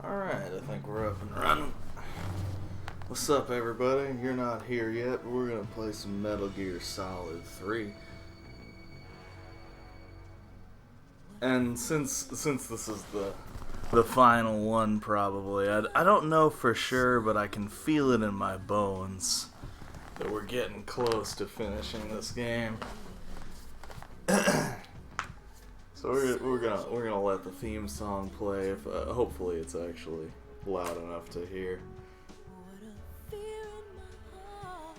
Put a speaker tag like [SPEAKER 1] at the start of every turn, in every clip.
[SPEAKER 1] Alright, I think we're up and running. What's up, everybody? You're not here yet, but we're gonna play some Metal Gear Solid 3. And since this is the final one, probably, I don't know for sure, but I can feel it in my bones that we're getting close to finishing this game. So we're gonna let the theme song play. If, hopefully, it's actually loud enough to hear.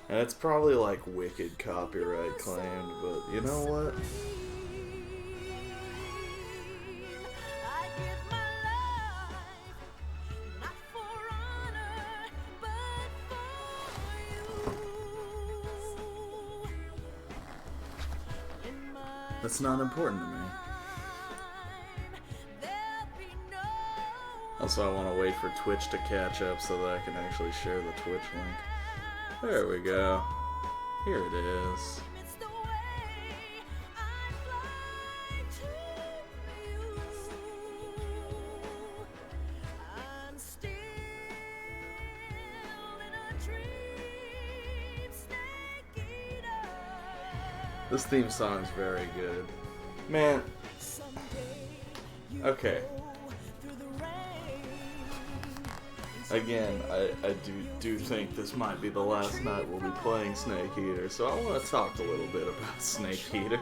[SPEAKER 1] And it's probably like wicked copyright claimed, but you know what? That's not important to me. Also, I want to wait for Twitch to catch up so that I can actually share the Twitch link. There we go. Here it is. This theme song's very good. Man. Okay. Again, I do think this might be the last night we'll be playing Snake Eater, so I want to talk a little bit about Snake Eater.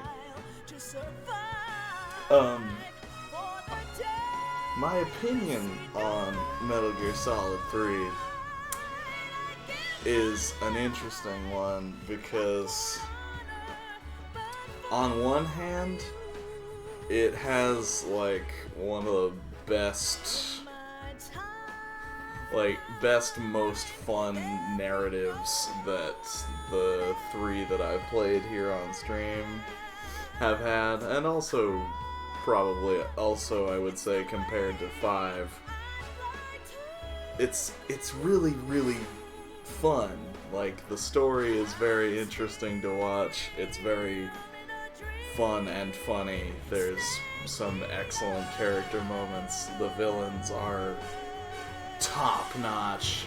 [SPEAKER 1] My opinion on Metal Gear Solid 3 is an interesting one because on one hand, it has like one of the best, most fun narratives that the three that I've played here on stream have had, and also I would say compared to 5, it's really, really fun. Like, the story is very interesting to watch. It's very fun and funny. There's some excellent character moments. The villains are top notch,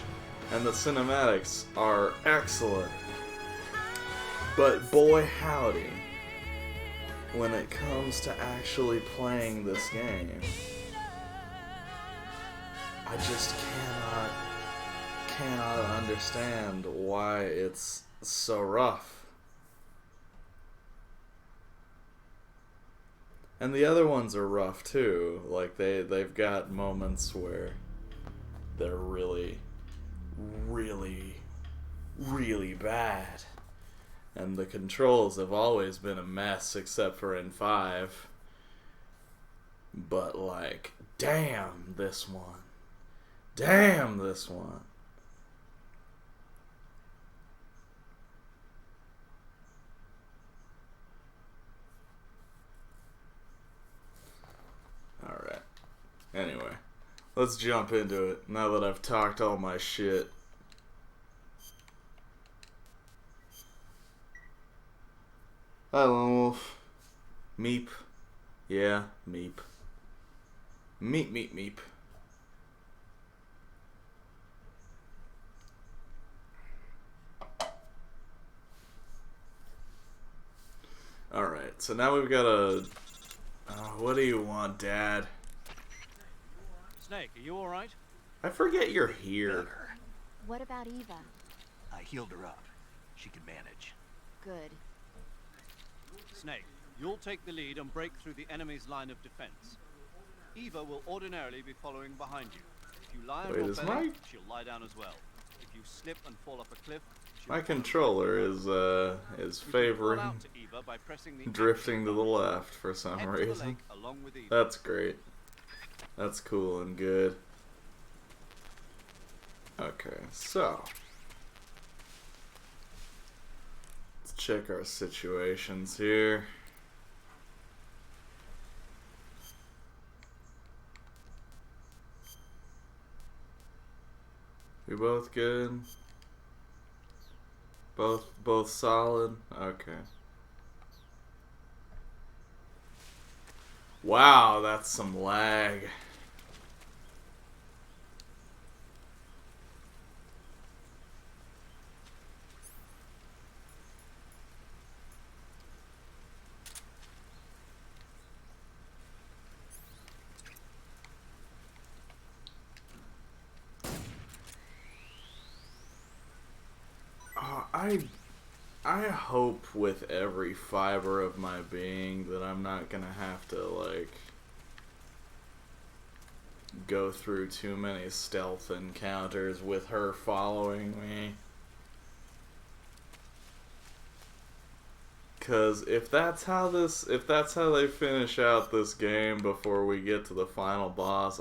[SPEAKER 1] and the cinematics are excellent. But boy howdy, when it comes to actually playing this game, I just cannot understand why it's so rough. And the other ones are rough too. Like they've got moments where they're really, really, really bad. And the controls have always been a mess except for in 5. But like, damn this one. Damn this one. Alright. Anyway, let's jump into it now that I've talked all my shit. Hi, Lone Wolf. Meep. Yeah, meep. Meep, meep, meep. Alright, so now we've got a... what do you want, Dad?
[SPEAKER 2] Snake, are you alright?
[SPEAKER 1] I forget you're here.
[SPEAKER 3] What about Eva?
[SPEAKER 4] I healed her up. She can manage.
[SPEAKER 3] Good.
[SPEAKER 2] Snake, you'll take the lead and break through the enemy's line of defense. Eva will ordinarily be following behind you. If you lie on your belly, she'll lie down as well. If you slip and fall off a cliff,
[SPEAKER 1] my controller is favoring drifting to the left for some reason. That's great. That's cool and good. Okay, so let's check our situations here. We both good? Both solid? Okay. Wow, that's some lag. I hope with every fiber of my being that I'm not gonna have to, like, go through too many stealth encounters with her following me. Cause if that's how they finish out this game before we get to the final boss,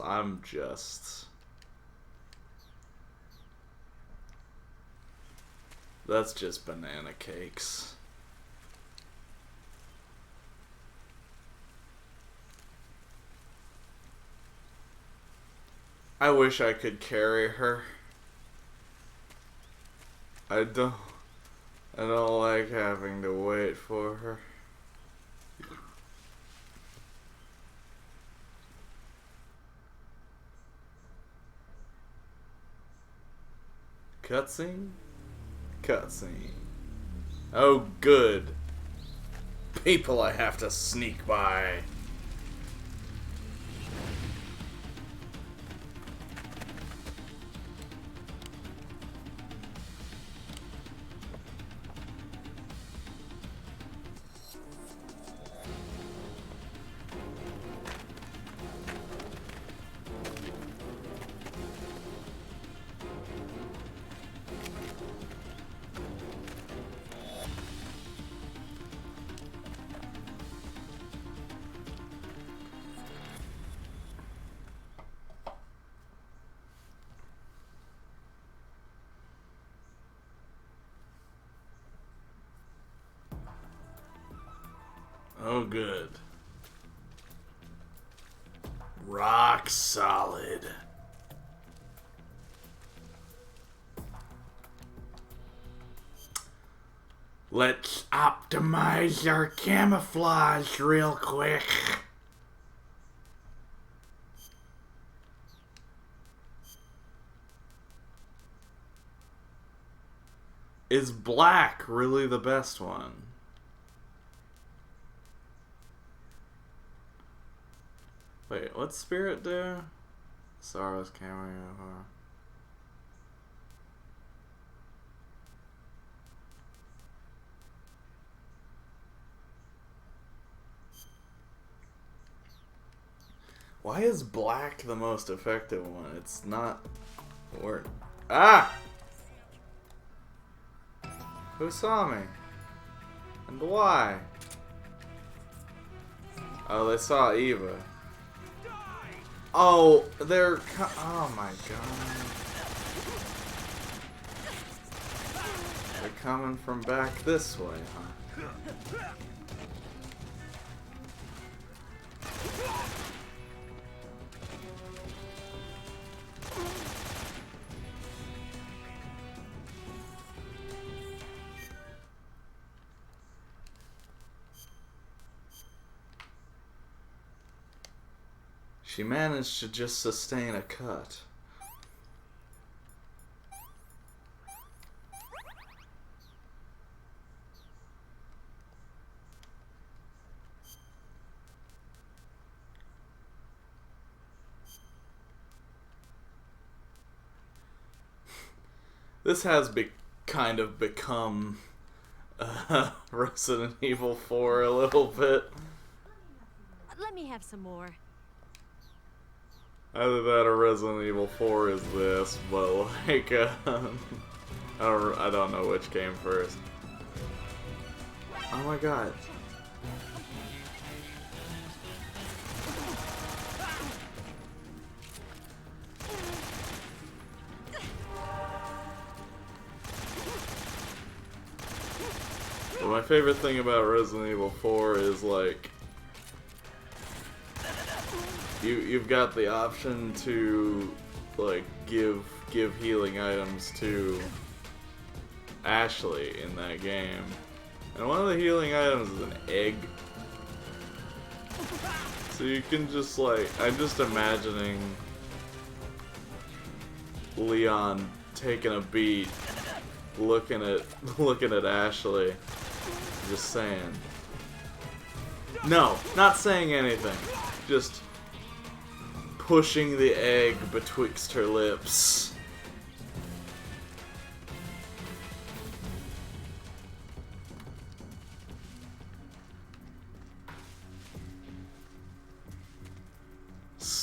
[SPEAKER 1] that's just banana cakes. I wish I could carry her. I don't like having to wait for her. Cutscene? Cutscene. Oh, good. People I have to sneak by. Oh, good. Rock solid. Let's optimize our camouflage real quick. Is black really the best one? Wait, what's Spirit do? Sorrow's cameo. Why is black the most effective one? It's not. Ah! Who saw me? And why? Oh, they saw Eva. Oh, oh my god. They're coming from back this way, huh? She managed to just sustain a cut. This has kind of become Resident Evil 4 a little bit.
[SPEAKER 5] Let me have some more.
[SPEAKER 1] Either that or Resident Evil 4 is this, but like, I don't know which came first. Oh my god. But my favorite thing about Resident Evil 4 is like, you've got the option to like give healing items to Ashley in that game, and one of the healing items is an egg. So you can just like, I'm just imagining Leon taking a beat, looking at Ashley, just saying, no, not saying anything, just pushing the egg betwixt her lips.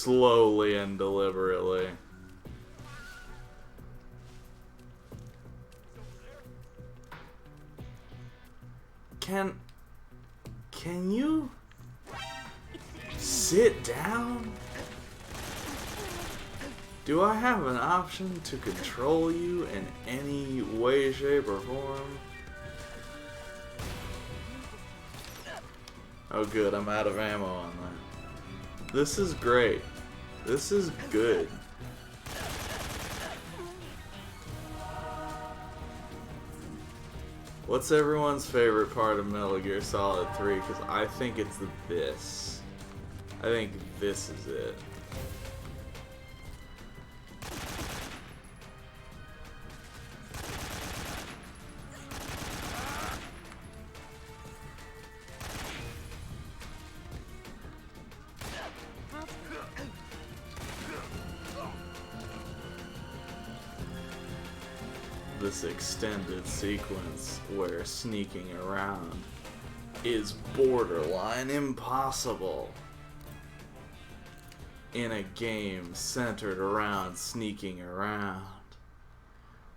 [SPEAKER 1] slowly and deliberately. Can you sit down? Do I have an option to control you in any way, shape, or form? Oh good, I'm out of ammo on that. This is great. This is good. What's everyone's favorite part of Metal Gear Solid 3? Because I think it's this. I think this is it. This extended sequence where sneaking around is borderline impossible in a game centered around sneaking around.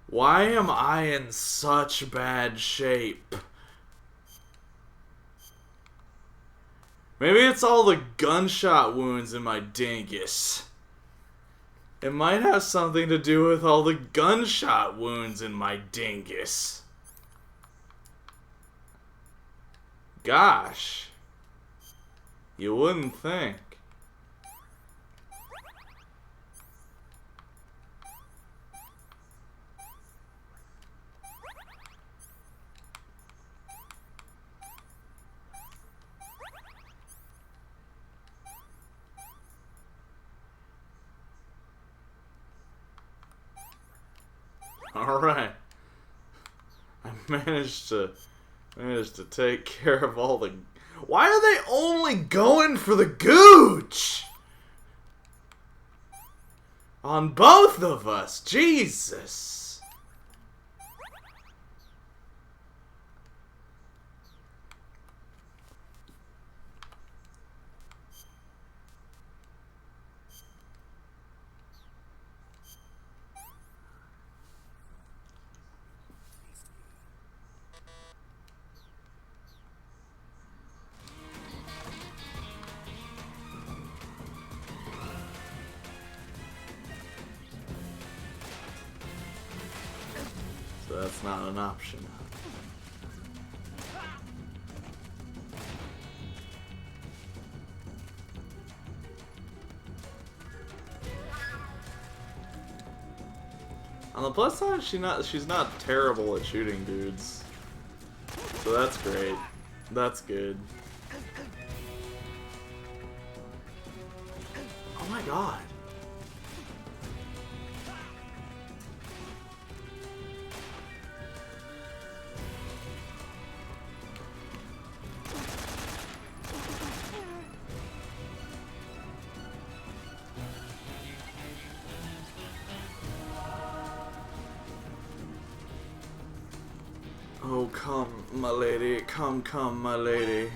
[SPEAKER 1] Why am I in such bad shape? Maybe it's all the gunshot wounds in my dingus. It might have something to do with all the gunshot wounds in my dingus. Gosh. You wouldn't think. Alright. I managed to take care of all the... Why are they only going for the gooch? On both of us, Jesus. So that's not an option. On the plus side, she's not terrible at shooting dudes. So that's great. That's good. Oh my god. Oh, come, my lady. Come, come, my lady.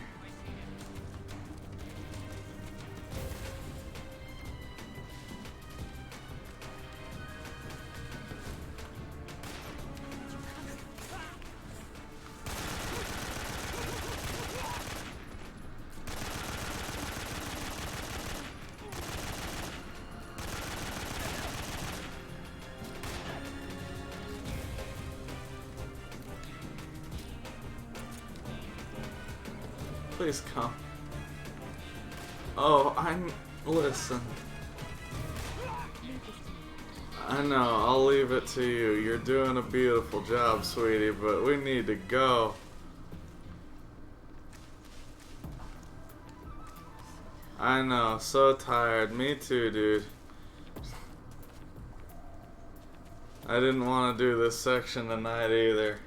[SPEAKER 1] Please come. Oh, listen. I know, I'll leave it to you. You're doing a beautiful job, sweetie, but we need to go. I know, so tired. Me too, dude. I didn't want to do this section tonight either.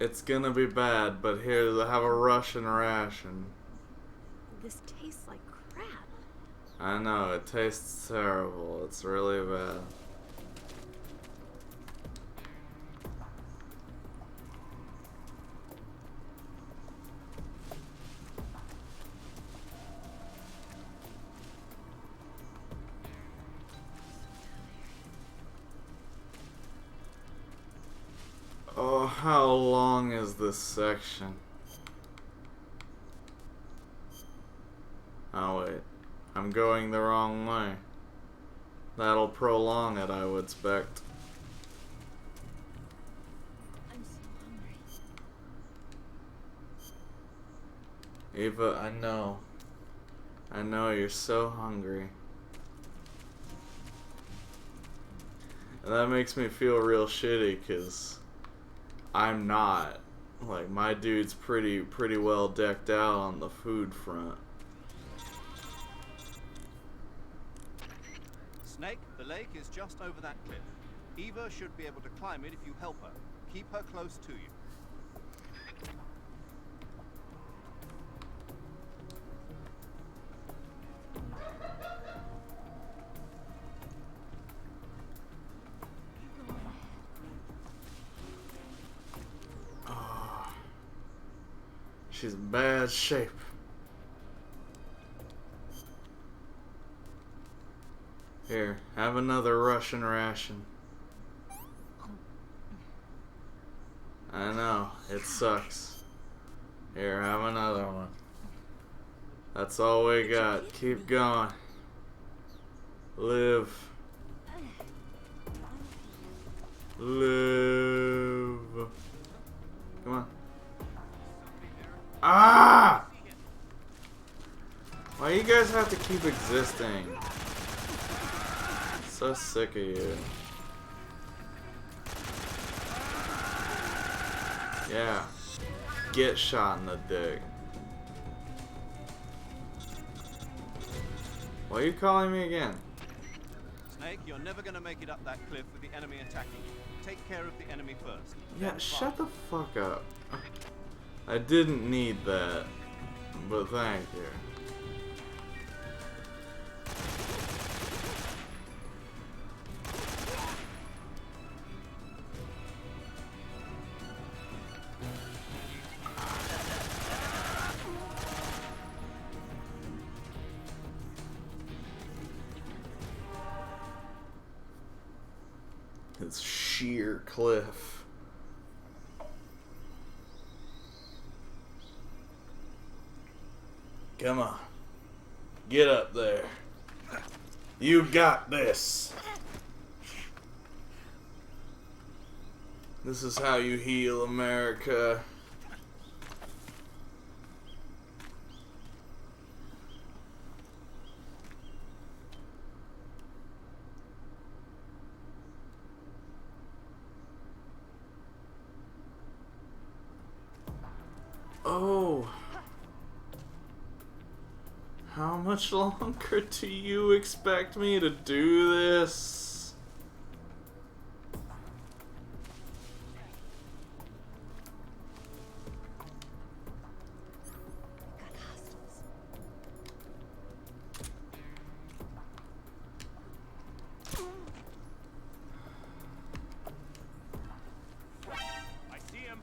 [SPEAKER 1] It's gonna be bad, but here, have a Russian ration.
[SPEAKER 5] This tastes like crap.
[SPEAKER 1] I know, it tastes terrible. It's really bad. How long is this section? Oh wait, I'm going the wrong way. That'll prolong it, I would expect.
[SPEAKER 5] I'm so hungry.
[SPEAKER 1] Eva, I know. I know you're so hungry. And that makes me feel real shitty, cause I'm not. Like, my dude's pretty well decked out on the food front.
[SPEAKER 2] Snake, the lake is just over that cliff. Eva should be able to climb it if you help her. Keep her close to you.
[SPEAKER 1] Oh, she's in bad shape. Here, have another Russian ration. I know, it sucks. Here, have another one. That's all we got. Keep going. Live. Live. Come on. Ah! Why you guys have to keep existing? So sick of you. Yeah. Get shot in the dick. Why are you calling me again?
[SPEAKER 2] Snake, you're never gonna make it up that cliff with the enemy attacking you. Take care of the enemy first.
[SPEAKER 1] Yeah,
[SPEAKER 2] then
[SPEAKER 1] shut
[SPEAKER 2] fly.
[SPEAKER 1] the fuck up. I didn't need that, but thank you. It's sheer cliff. Come on. Get up there. You got this. This is how you heal America. Oh. How much longer do you expect me to do this?
[SPEAKER 5] Got hostiles.
[SPEAKER 2] I see him.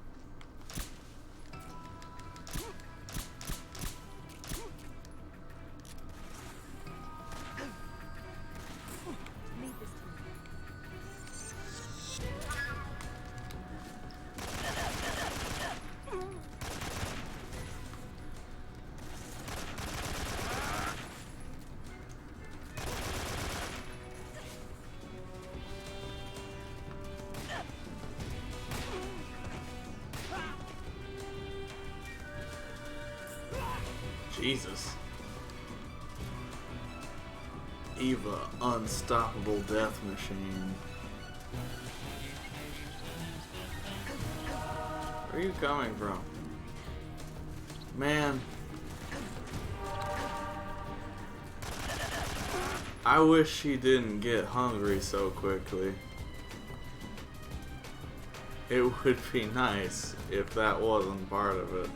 [SPEAKER 5] Lead this time.
[SPEAKER 1] Jesus. Eva, unstoppable death machine. Where are you coming from? Man. I wish he didn't get hungry so quickly. It would be nice if that wasn't part of it.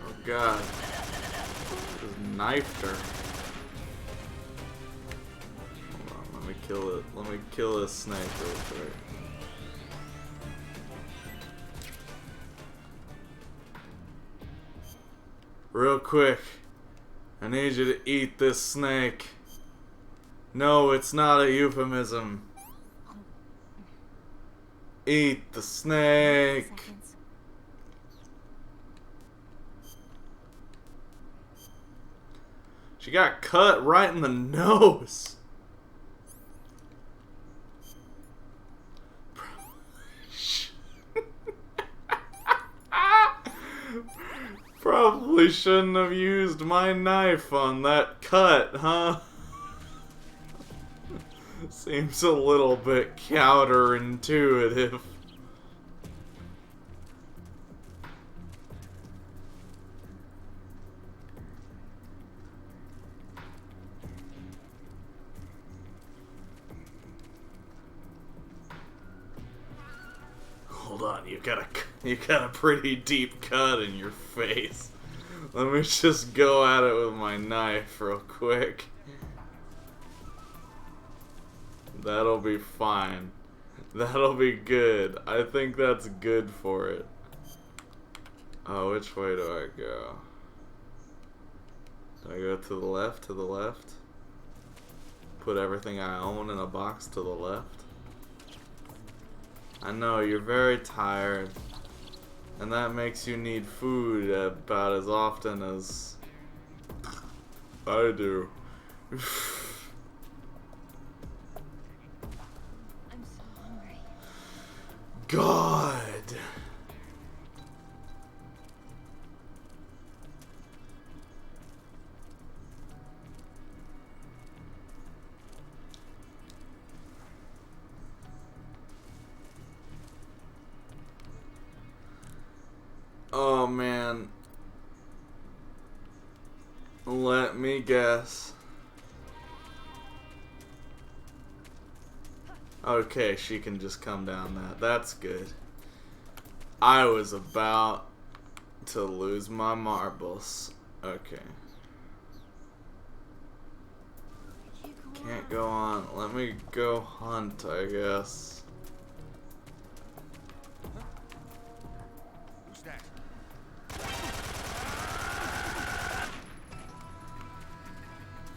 [SPEAKER 1] Oh god. Just knifed her. Hold on, let me kill it. Let me kill this snake real quick. Real quick. I need you to eat this snake. No, it's not a euphemism. Eat the snake.
[SPEAKER 3] Seconds.
[SPEAKER 1] She got cut right in the nose. Probably shouldn't have used my knife on that cut, huh? Seems a little bit counterintuitive. Hold on, you got a pretty deep cut in your face. Let me just go at it with my knife real quick. That'll be fine. That'll be good. I think that's good for it. Oh, which way do I go? Do I go to the left? To the left? Put everything I own in a box to the left? I know, you're very tired. And that makes you need food about as often as I do.
[SPEAKER 5] I'm so hungry.
[SPEAKER 1] God. Oh man. Let me guess. Okay, she can just come down that. That's good. I was about to lose my marbles. Okay. Can't go on. Let me go hunt, I guess.
[SPEAKER 4] Who's that?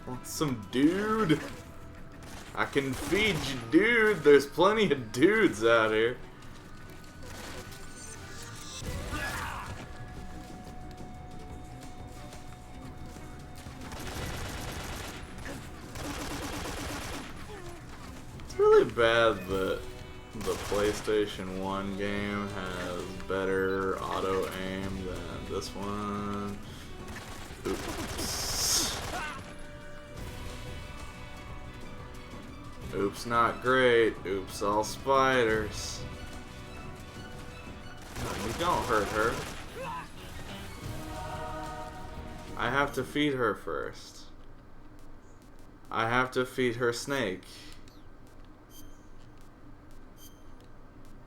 [SPEAKER 1] Want some dude? I can feed you, dude. There's plenty of dudes out here. It's really bad that the PlayStation 1 game has better auto aim than this one. Oops. Oops, not great. Oops, all spiders. No, you don't hurt her. I have to feed her first. I have to feed her snake.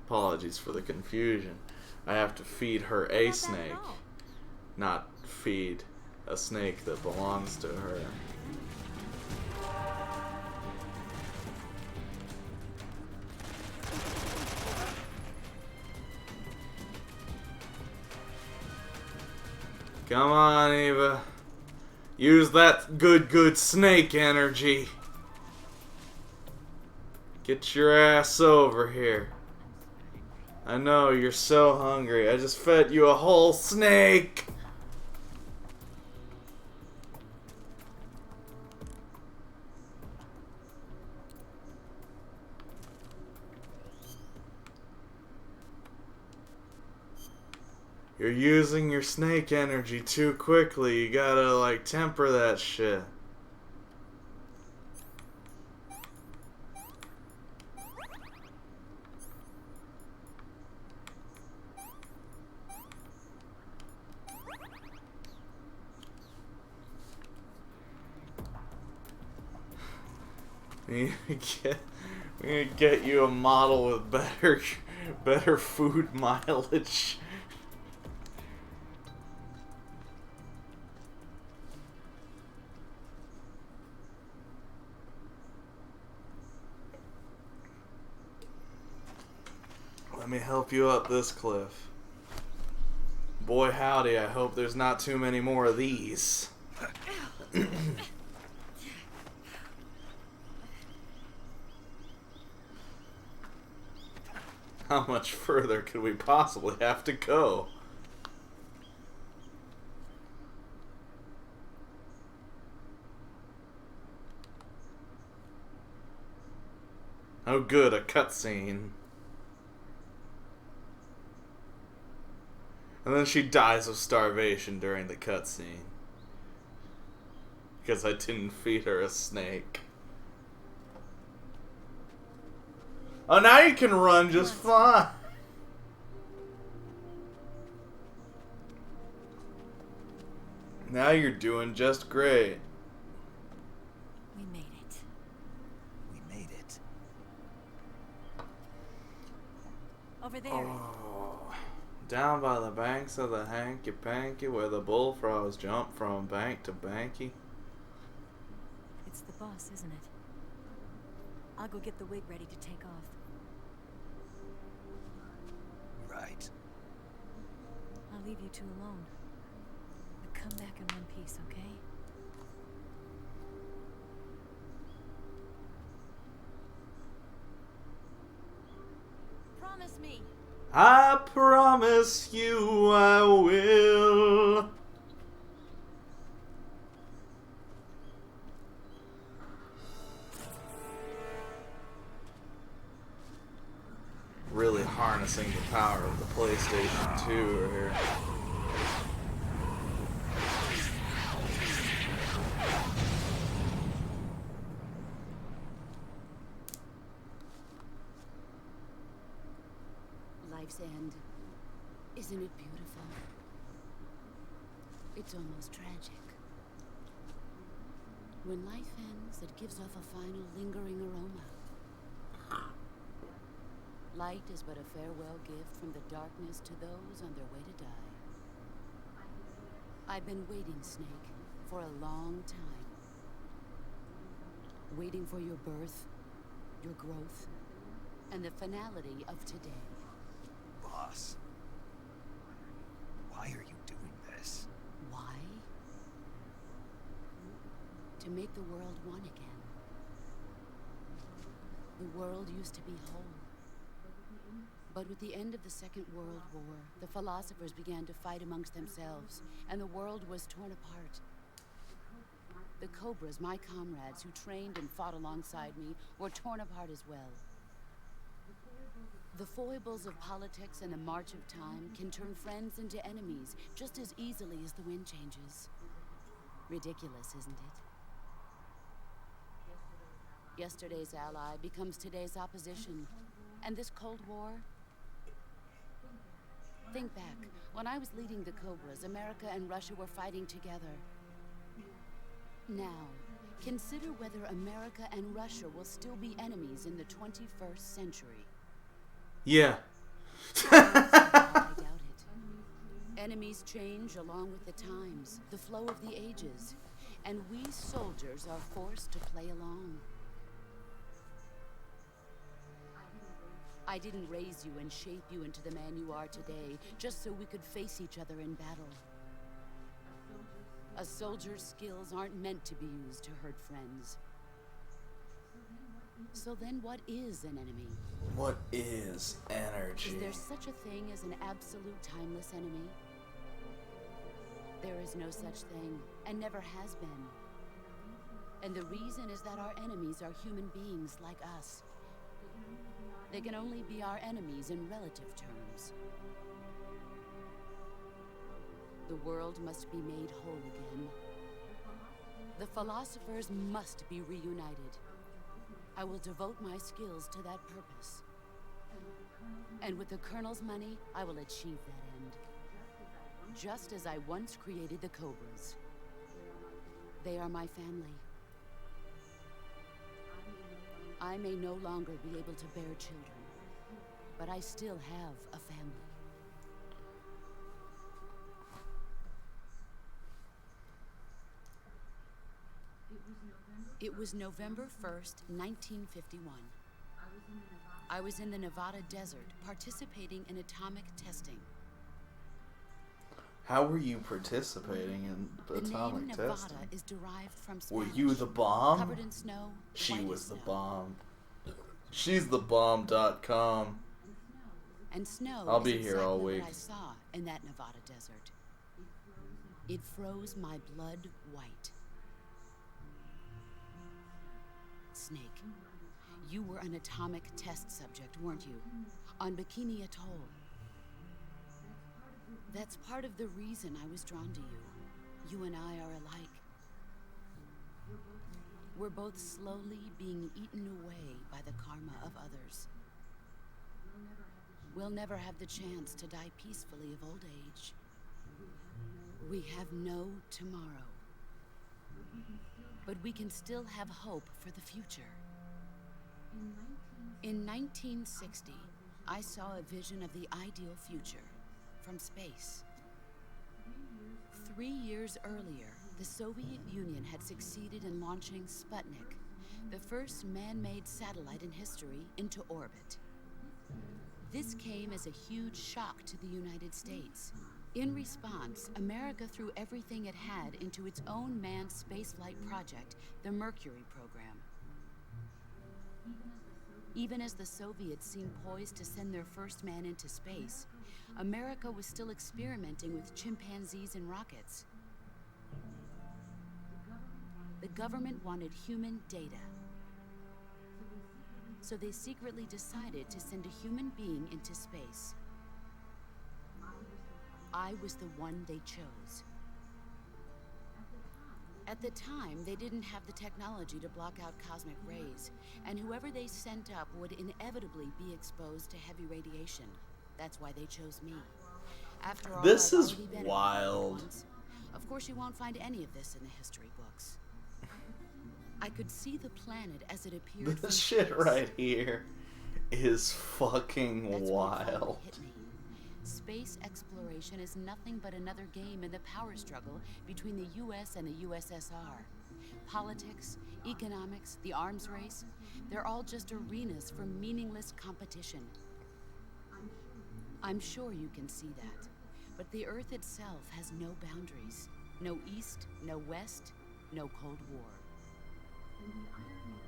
[SPEAKER 1] Apologies for the confusion. I have to feed her a snake, not feed a snake that belongs to her. Come on, Eva. Use that good snake energy. Get your ass over here. I know, you're so hungry. I just fed you a whole snake. You're using your snake energy too quickly. You gotta, like, temper that shit. We need to get you a model with better food mileage. Let me help you up this cliff. Boy howdy, I hope there's not too many more of these. How much further could we possibly have to go? Oh good, a cutscene. And then she dies of starvation during the cutscene. Because I didn't feed her a snake. Oh, now you can run just fine. Now you're doing just great.
[SPEAKER 5] We made it.
[SPEAKER 4] We made it.
[SPEAKER 5] Over there.
[SPEAKER 1] Oh, down by the banks of the hanky-panky where the bullfrogs jump from bank to banky.
[SPEAKER 5] It's the boss, isn't it? I'll go get the wig ready to take off.
[SPEAKER 4] Right.
[SPEAKER 5] I'll leave you two alone. But come back in one piece, okay? Promise me.
[SPEAKER 1] I promise you I will. Really harnessing the power of the PlayStation 2 here.
[SPEAKER 6] Life's end. Isn't it beautiful? It's almost tragic. When life ends, it gives off a final lingering aroma. Light is but a farewell gift from the darkness to those on their way to die. I've been waiting, Snake, for a long time. Waiting for your birth, your growth, and the finality of today.
[SPEAKER 4] Boss. Why are you doing this?
[SPEAKER 6] Why? To make the world one again. The world used to be whole. But with the end of the Second World War, the philosophers began to fight amongst themselves, and the world was torn apart. The Cobras, my comrades who trained and fought alongside me, were torn apart as well. The foibles of politics and the march of time can turn friends into enemies just as easily as the wind changes. Ridiculous, isn't it? Yesterday's ally becomes today's opposition. And this Cold War? Think back. When I was leading the Cobras, America and Russia were fighting together. Now, consider whether America and Russia will still be enemies in the 21st century.
[SPEAKER 1] Yeah.
[SPEAKER 6] I doubt it. Enemies change along with the times, the flow of the ages, and we soldiers are forced to play along. I didn't raise you and shape you into the man you are today, just so we could face each other in battle. A soldier's skills aren't meant to be used to hurt friends. So then what is an enemy?
[SPEAKER 1] What is energy?
[SPEAKER 6] Is there such a thing as an absolute timeless enemy? There is no such thing, and never has been. And the reason is that our enemies are human beings like us. They can only be our enemies in relative terms. The world must be made whole again. The philosophers must be reunited. I will devote my skills to that purpose. And with the Colonel's money, I will achieve that end. Just as I once created the Cobras. They are my family. I may no longer be able to bear children, but I still have a family. It was November 1st, 1951. I was in the Nevada desert participating in atomic testing.
[SPEAKER 1] How were you participating in atomic
[SPEAKER 6] The name Nevada
[SPEAKER 1] testing?
[SPEAKER 6] is derived from
[SPEAKER 1] Were
[SPEAKER 6] Spanish.
[SPEAKER 1] you the bomb?
[SPEAKER 6] Covered in snow.
[SPEAKER 1] She
[SPEAKER 6] white
[SPEAKER 1] was
[SPEAKER 6] as
[SPEAKER 1] the
[SPEAKER 6] snow.
[SPEAKER 1] bomb. She's the bomb.com.
[SPEAKER 6] And snow
[SPEAKER 1] I'll
[SPEAKER 6] is
[SPEAKER 1] be here all
[SPEAKER 6] exactly
[SPEAKER 1] week.
[SPEAKER 6] what I saw in that Nevada desert. It froze my blood white. Snake, you were an atomic test subject, weren't you? On Bikini Atoll. That's part of the reason I was drawn to you. You and I are alike. We're both slowly being eaten away by the karma of others. We'll never have the chance to die peacefully of old age. We have no tomorrow. But we can still have hope for the future. In 1960, I saw a vision of the ideal future from space. 3 years earlier, the Soviet Union had succeeded in launching Sputnik, the first man-made satellite in history, into orbit. This came as a huge shock to the United States. In response, America threw everything it had into its own manned spaceflight project, the Mercury program. Even as the Soviets seemed poised to send their first man into space, America was still experimenting with chimpanzees and rockets. The government wanted human data. So they secretly decided to send a human being into space. I was the one they chose. At the time, they didn't have the technology to block out cosmic rays, and whoever they sent up would inevitably be exposed to heavy radiation. That's why they chose me. After all,
[SPEAKER 1] This
[SPEAKER 6] I've
[SPEAKER 1] is
[SPEAKER 6] already been
[SPEAKER 1] wild.
[SPEAKER 6] once. Of course, you won't find any of this in the history books. I could see the planet as it appeared.
[SPEAKER 1] This shit right here is fucking
[SPEAKER 6] That's when it
[SPEAKER 1] wild.
[SPEAKER 6] finally hit me. Space exploration is nothing but another game in the power struggle between the US and the USSR. Politics, economics, the arms race, they're all just arenas for meaningless competition. I'm sure you can see that. But the Earth itself has no boundaries. No East, no West, no Cold War.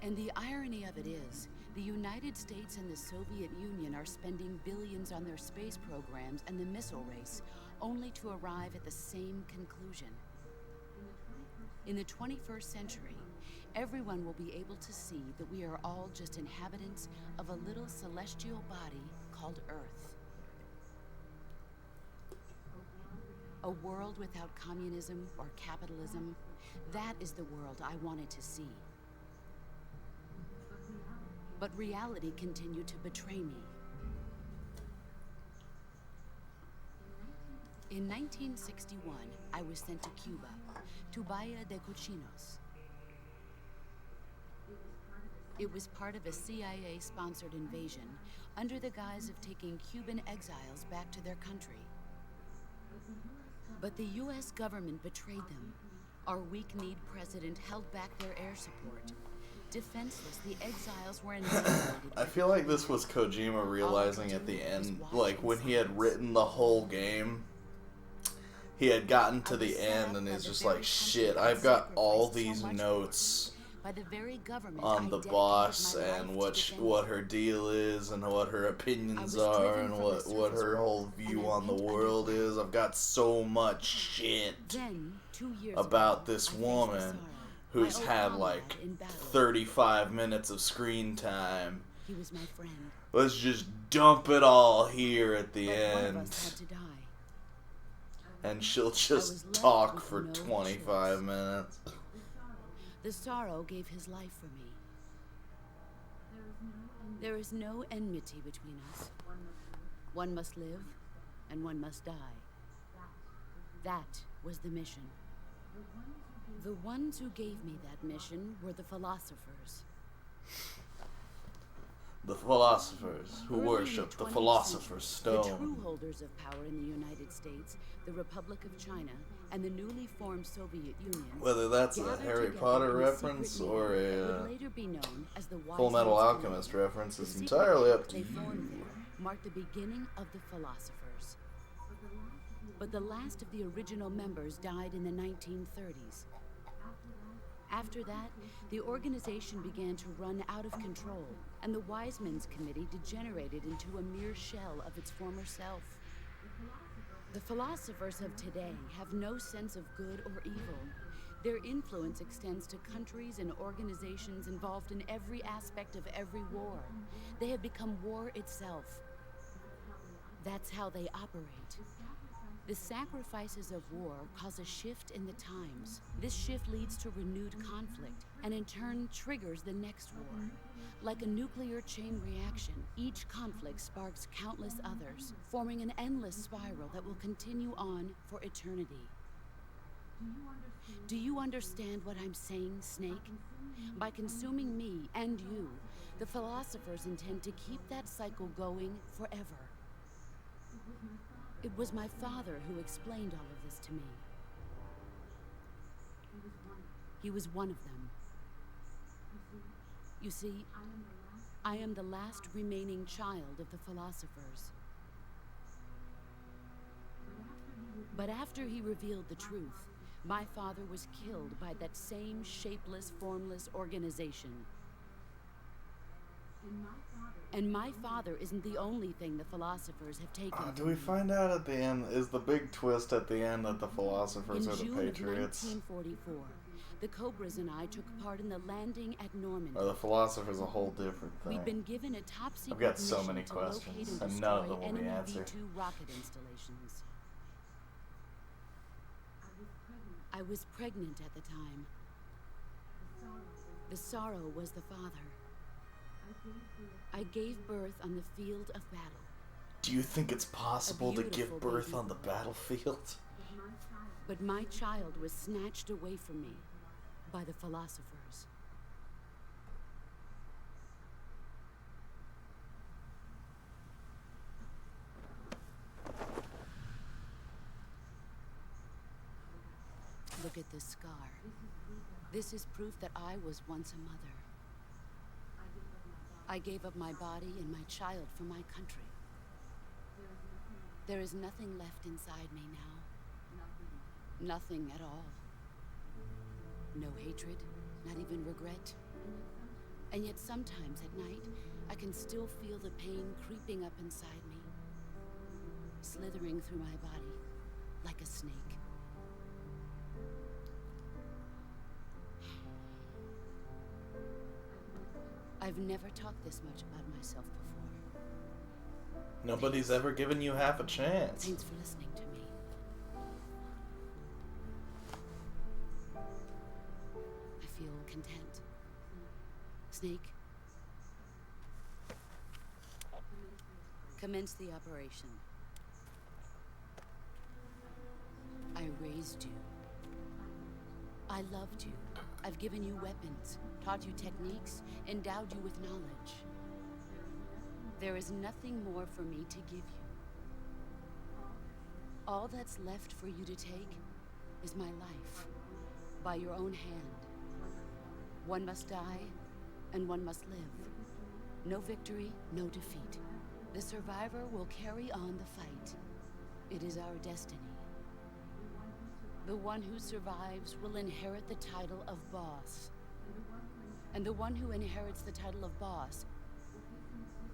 [SPEAKER 6] And the irony of it is, the United States and the Soviet Union are spending billions on their space programs and the missile race, only to arrive at the same conclusion. In the 21st century, everyone will be able to see that we are all just inhabitants of a little celestial body called Earth. A world without communism or capitalism, that is the world I wanted to see. But reality continued to betray me. In 1961, I was sent to Cuba, to Bahia de Cochinos. It was part of a CIA-sponsored invasion under the guise of taking Cuban exiles back to their country. But the US government betrayed them. Our weak-kneed president held back their air support. Defenseless, the exiles were annihilated.
[SPEAKER 1] I feel like this was Kojima realizing at the end, like when he had written the whole game, he had gotten to the end and he's just like, shit, I've got all these notes on the boss and what her deal is and what her opinions are and what her whole view on the world is. I've got so much shit about this woman who's had like 35 minutes of screen time.
[SPEAKER 6] He was my friend.
[SPEAKER 1] Let's just dump it all here at the
[SPEAKER 6] But one of
[SPEAKER 1] end.
[SPEAKER 6] us had to die.
[SPEAKER 1] And she'll
[SPEAKER 6] I was
[SPEAKER 1] just
[SPEAKER 6] left
[SPEAKER 1] talk
[SPEAKER 6] with
[SPEAKER 1] for
[SPEAKER 6] no
[SPEAKER 1] 25
[SPEAKER 6] choice.
[SPEAKER 1] minutes.
[SPEAKER 6] The sorrow gave his life for me. There is no enmity between us. One must live, and one must die. That was the mission. The ones who gave me that mission were the philosophers.
[SPEAKER 1] The philosophers who
[SPEAKER 6] Early in
[SPEAKER 1] worship the
[SPEAKER 6] 20th
[SPEAKER 1] Philosopher's
[SPEAKER 6] century, The
[SPEAKER 1] Stone.
[SPEAKER 6] true holders of power in the United States, the Republic of China, and the newly formed Soviet Union.
[SPEAKER 1] Whether that's a
[SPEAKER 6] gathered
[SPEAKER 1] Harry
[SPEAKER 6] together
[SPEAKER 1] Potter
[SPEAKER 6] in a secret
[SPEAKER 1] reference
[SPEAKER 6] meeting
[SPEAKER 1] or
[SPEAKER 6] that
[SPEAKER 1] a
[SPEAKER 6] would later be known as the
[SPEAKER 1] Full Metal
[SPEAKER 6] Wise Man's
[SPEAKER 1] Alchemist
[SPEAKER 6] Council.
[SPEAKER 1] reference
[SPEAKER 6] The
[SPEAKER 1] is
[SPEAKER 6] secret
[SPEAKER 1] entirely up
[SPEAKER 6] pact
[SPEAKER 1] to
[SPEAKER 6] they
[SPEAKER 1] you.
[SPEAKER 6] formed there marked the beginning of the philosophers. But the last of the original members died in the 1930s. After that, the organization began to run out of control, and the Wise Men's Committee degenerated into a mere shell of its former self. The philosophers of today have no sense of good or evil. Their influence extends to countries and organizations involved in every aspect of every war. They have become war itself. That's how they operate. The sacrifices of war cause a shift in the times. This shift leads to renewed conflict, and in turn triggers the next war. Like a nuclear chain reaction, each conflict sparks countless others, forming an endless spiral that will continue on for eternity. Do you understand what I'm saying, Snake? By consuming me and you, the philosophers intend to keep that cycle going forever. It was my father who explained all of this to me. He was one of them. You see, I am the last remaining child of the philosophers. But after he revealed the truth, my father was killed by that same shapeless, formless organization. And my father isn't the only thing the philosophers have taken.
[SPEAKER 1] Do we find out at the end, is the big twist at the end that the philosophers are the Patriots?
[SPEAKER 6] In June of 1944, the Cobras and I took part in the landing at Normandy.
[SPEAKER 1] Or the philosophers a whole different thing?
[SPEAKER 6] We'd been given a top secret
[SPEAKER 1] I've got so
[SPEAKER 6] mission
[SPEAKER 1] many
[SPEAKER 6] to
[SPEAKER 1] questions,
[SPEAKER 6] locate
[SPEAKER 1] and
[SPEAKER 6] and
[SPEAKER 1] none of
[SPEAKER 6] destroy
[SPEAKER 1] them will be
[SPEAKER 6] enemy
[SPEAKER 1] answered.
[SPEAKER 6] V2 rocket installations. I was pregnant at the time. The sorrow was the father. I gave birth on the field of battle.
[SPEAKER 1] Do you think it's possible to give
[SPEAKER 6] beautiful
[SPEAKER 1] birth
[SPEAKER 6] baby
[SPEAKER 1] on the
[SPEAKER 6] boy.
[SPEAKER 1] battlefield?
[SPEAKER 6] But my child was snatched away from me by the philosophers. Look at this scar. This is proof that I was once a mother. I gave up my body and my child for my country. There is nothing left inside me now. Nothing at all. No hatred, not even regret. And yet sometimes at night, I can still feel the pain creeping up inside me, slithering through my body like a snake. I've never talked this much about myself before.
[SPEAKER 1] Nobody's ever given you half a chance.
[SPEAKER 6] Thanks for listening to me. I feel content. Snake, commence the operation. I raised you. I loved you. I've given you weapons, taught you techniques, endowed you with knowledge. There is nothing more for me to give you. All that's left for you to take is my life, by your own hand. One must die, and one must live. No victory, no defeat. The survivor will carry on the fight. It is our destiny. The one who survives will inherit the title of boss. And the one who inherits the title of boss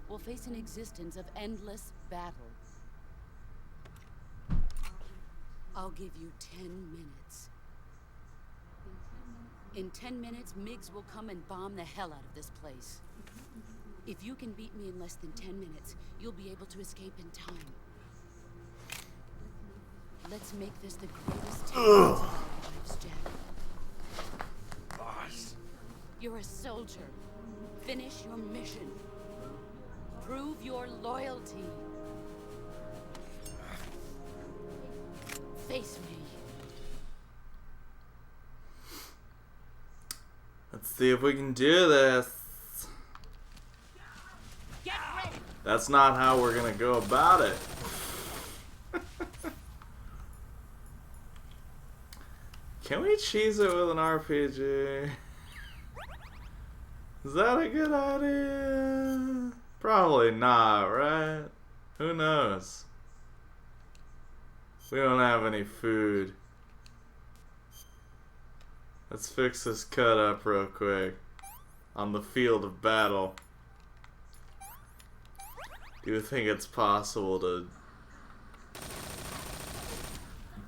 [SPEAKER 6] will face an existence of endless battle. I'll give you 10 minutes. In 10 minutes, Miggs will come and bomb the hell out of this place. If you can beat me in less than 10 minutes, you'll be able to escape in time. Let's make this the greatest time of our lives, Jack.
[SPEAKER 4] Boss.
[SPEAKER 6] You're a soldier. Finish your mission. Prove your loyalty. Face me.
[SPEAKER 1] Let's see if we can do this.
[SPEAKER 6] Get ready.
[SPEAKER 1] That's not how we're gonna go about it. Can we cheese it with an RPG? Is that a good idea? Probably not, right? Who knows? We don't have any food. Let's fix this cut up real quick. On the field of battle. Do you think it's possible to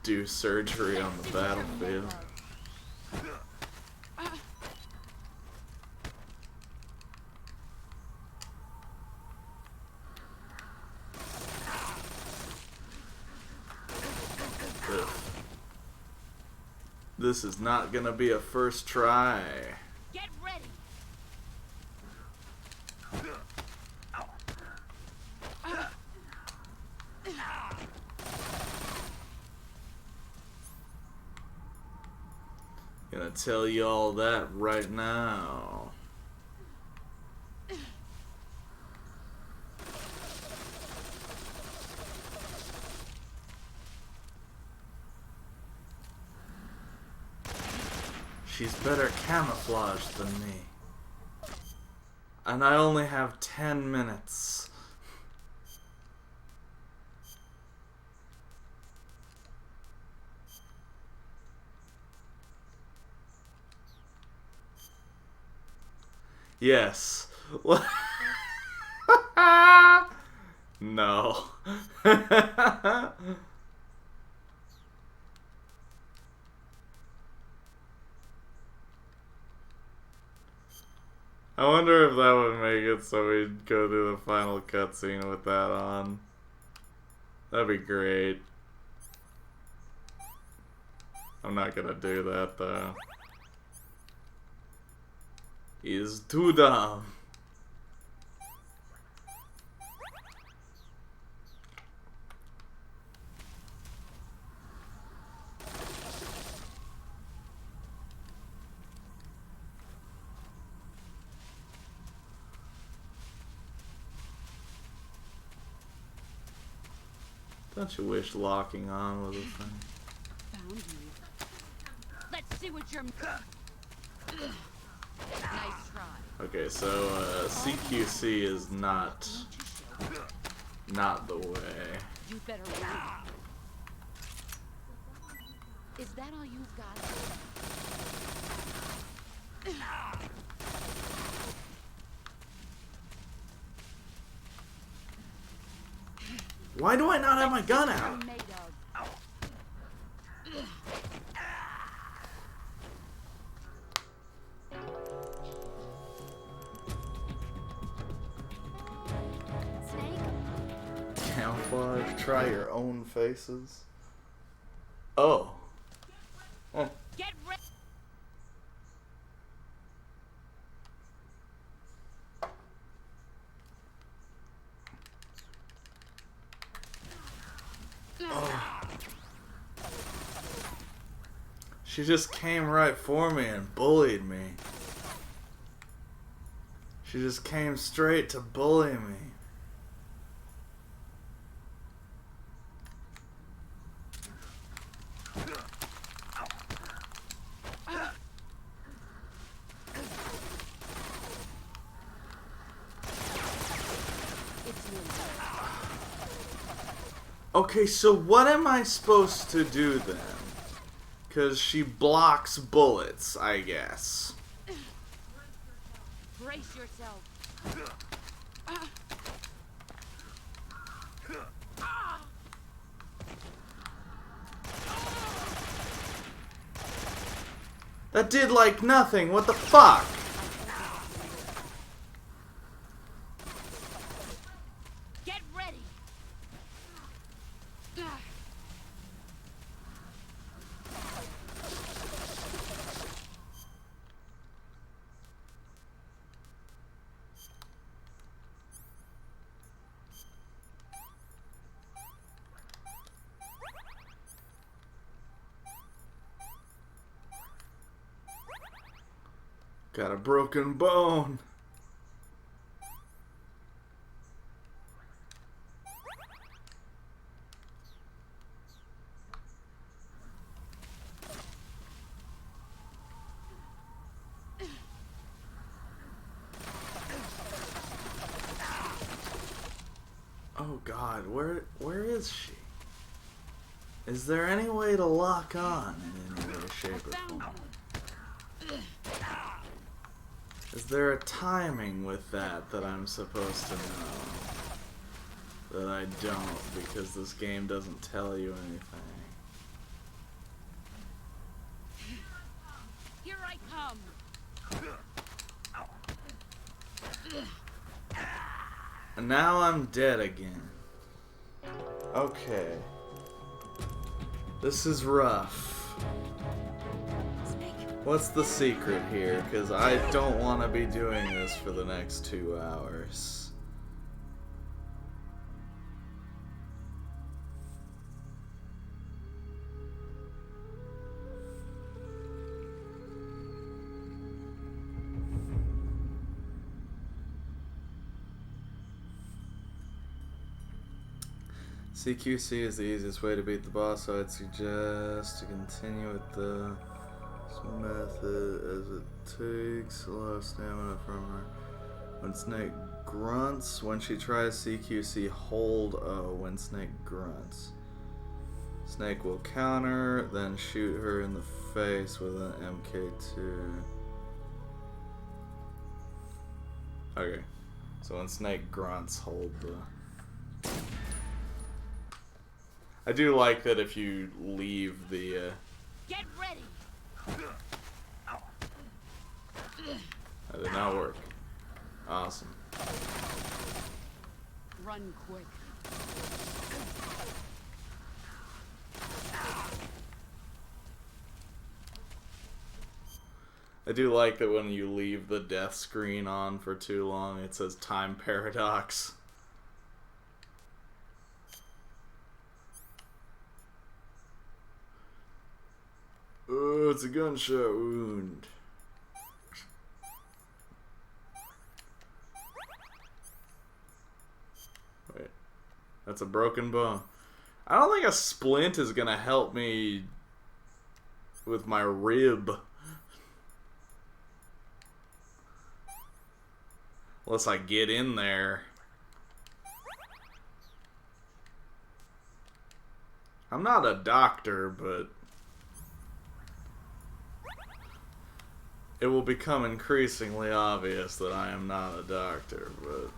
[SPEAKER 1] do surgery on the battlefield? Ugh. This is not gonna be a first try.
[SPEAKER 6] Get ready.
[SPEAKER 1] Gonna tell you all that right now. She's better camouflaged than me. And I only have 10 minutes. Yes. No. I wonder if that would make it so we'd go through the final cutscene with that on. That'd be great. I'm not gonna do that though. He's too dumb. Don't you wish locking on was a thing?
[SPEAKER 6] Found you. Let's see what you're. Nice try.
[SPEAKER 1] Okay, so CQC is not the way.
[SPEAKER 6] You better run. Is that all you've got?
[SPEAKER 1] Why do I not have my gun out?
[SPEAKER 6] Made of.
[SPEAKER 3] Snake?
[SPEAKER 1] Camouflage, try your own faces. Oh. Huh.
[SPEAKER 6] Get ready.
[SPEAKER 1] She just came right for me and bullied me. She just came straight to bully me. Okay, so what am I supposed to do then? Because she blocks bullets, I guess.
[SPEAKER 6] Brace yourself.
[SPEAKER 1] That did like nothing, what the fuck?
[SPEAKER 6] Get ready.
[SPEAKER 1] Got a broken bone. Oh God, where is she? Is there any way to lock on in any way, shape, or form? Is there a timing with that I'm supposed to know? That I don't, because this game doesn't tell you anything.
[SPEAKER 6] Here I come.
[SPEAKER 1] And now I'm dead again. Okay. This is rough. What's the secret here? Because I don't want to be doing this for the next 2 hours. CQC is the easiest way to beat the boss, so I'd suggest to continue with the method as it takes a lot of stamina from her. When Snake grunts, when she tries CQC, hold O when Snake grunts. Snake will counter, then shoot her in the face with an MK2. Okay, so when Snake grunts, hold the... I do like that if you leave the,
[SPEAKER 6] Get ready.
[SPEAKER 1] That did not work. Awesome.
[SPEAKER 6] Run quick.
[SPEAKER 1] I do like that when you leave the death screen on for too long, it says time paradox. Oh, it's a gunshot wound. Wait, that's a broken bone. I don't think a splint is gonna help me with my rib. Unless I get in there. I'm not a doctor, but it will become increasingly obvious that I am not a doctor, but...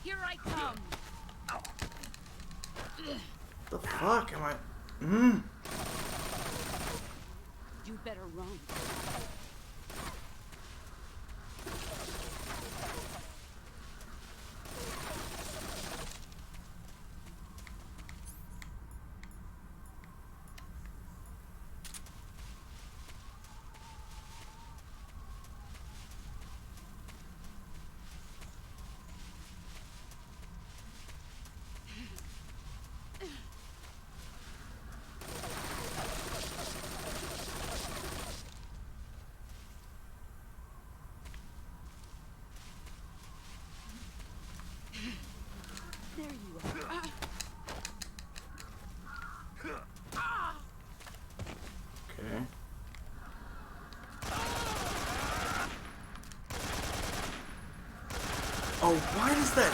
[SPEAKER 6] Here I come.
[SPEAKER 1] The fuck am I...
[SPEAKER 6] You better run. There you are.
[SPEAKER 1] Okay. Oh, why does that...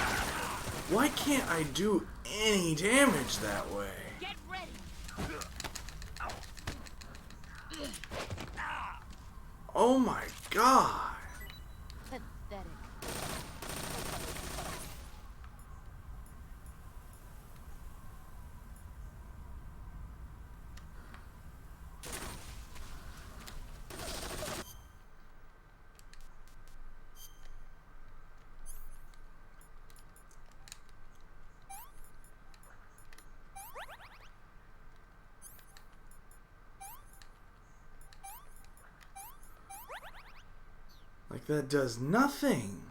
[SPEAKER 1] Why can't I do any damage that way?
[SPEAKER 6] Get ready.
[SPEAKER 1] Oh my god.
[SPEAKER 3] Pathetic.
[SPEAKER 1] Like, that does nothing.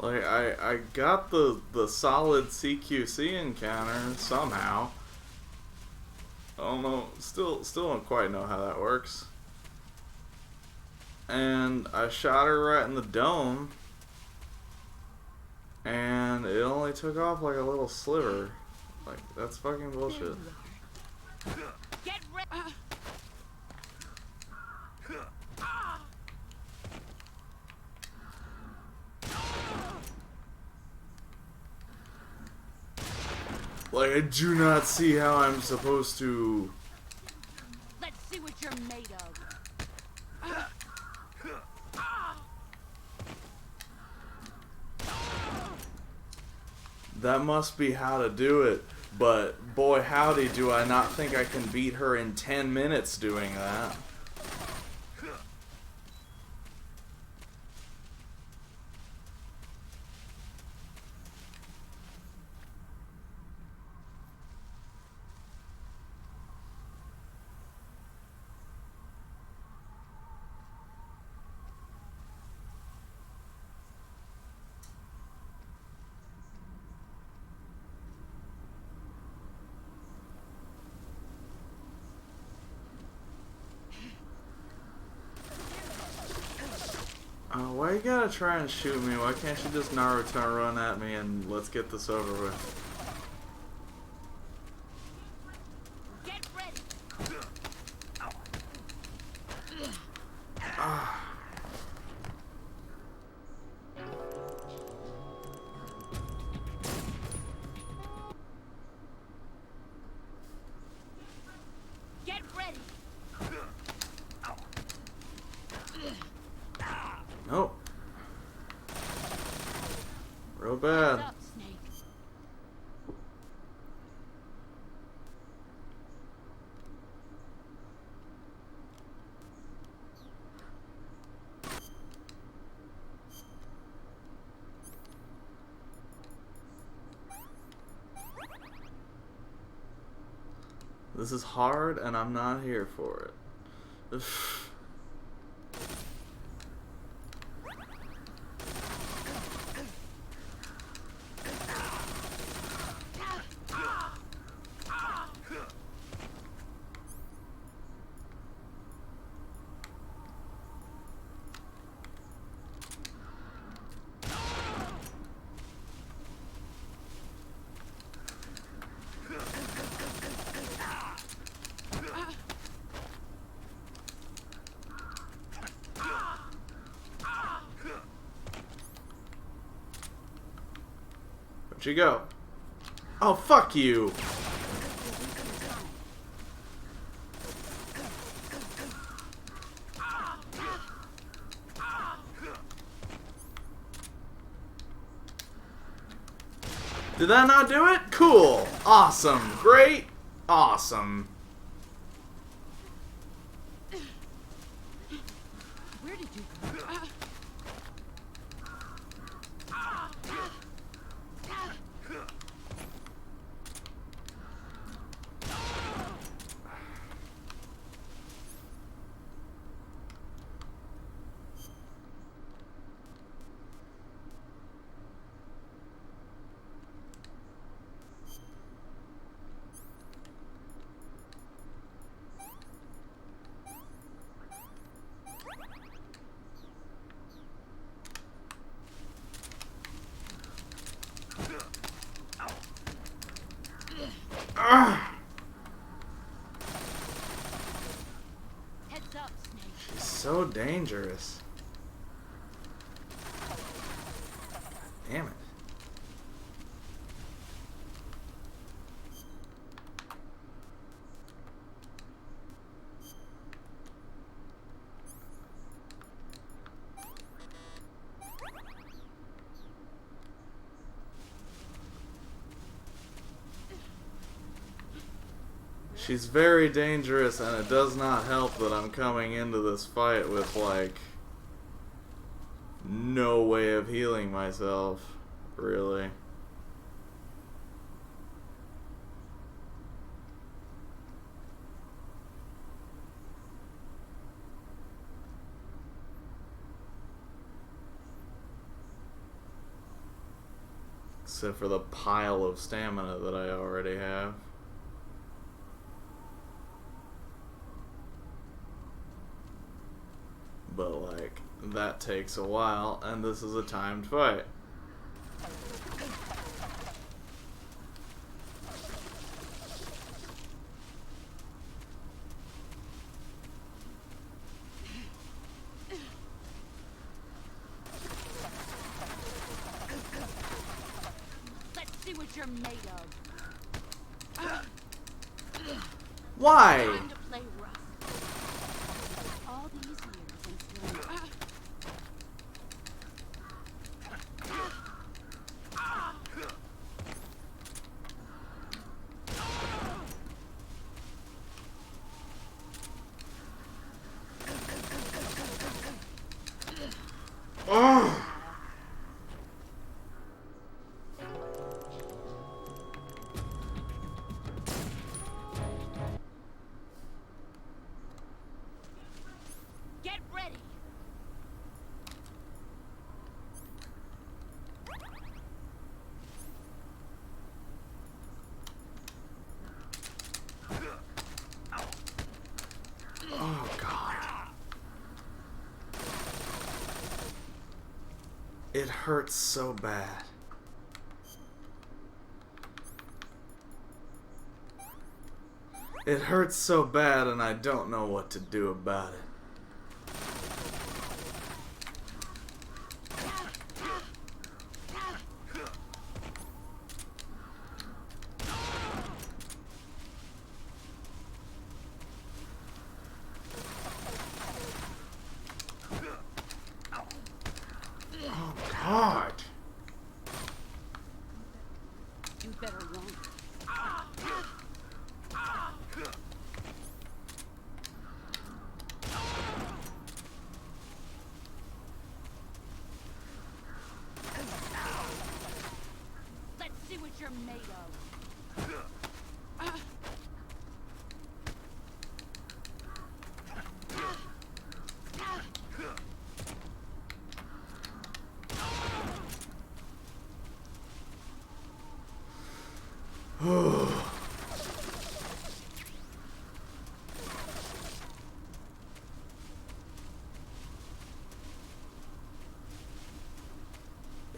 [SPEAKER 1] Like, I got the solid CQC encounter somehow. I don't know, still don't quite know how that works. And I shot her right in the dome, and it only took off like a little sliver. Like, that's fucking bullshit.
[SPEAKER 6] Get ready.
[SPEAKER 1] Like, I do not see how I'm supposed to...
[SPEAKER 6] Let's see what you're made of.
[SPEAKER 1] That must be how to do it, but boy howdy do I not think I can beat her in 10 minutes doing that. Why you gotta try and shoot me? Why can't you just Naruto run at me and let's get this over with?
[SPEAKER 6] Get ready. Get ready.
[SPEAKER 1] Nope. Real
[SPEAKER 6] Heads
[SPEAKER 1] bad.
[SPEAKER 6] up, Snake.
[SPEAKER 1] This is hard and I'm not here for it. Where'd you go? Oh, fuck you! Did that not do it? Cool! Awesome! Great! Awesome!
[SPEAKER 6] Where did you go? Heads up, Snake.
[SPEAKER 1] She's so dangerous. Damn it. She's very dangerous, and it does not help that I'm coming into this fight with, like, no way of healing myself, really. Except for the pile of stamina that I already have. But, like, that takes a while, and this is a timed fight.
[SPEAKER 6] Let's see what you're made of.
[SPEAKER 1] Why?
[SPEAKER 6] Time to play rough. All these years and still.
[SPEAKER 1] Oh.
[SPEAKER 6] Get ready.
[SPEAKER 1] Oh, God. It hurts so bad. It hurts so bad, and I don't know what to do about it. Oh, God.
[SPEAKER 6] You better run. Let's see what you're made of.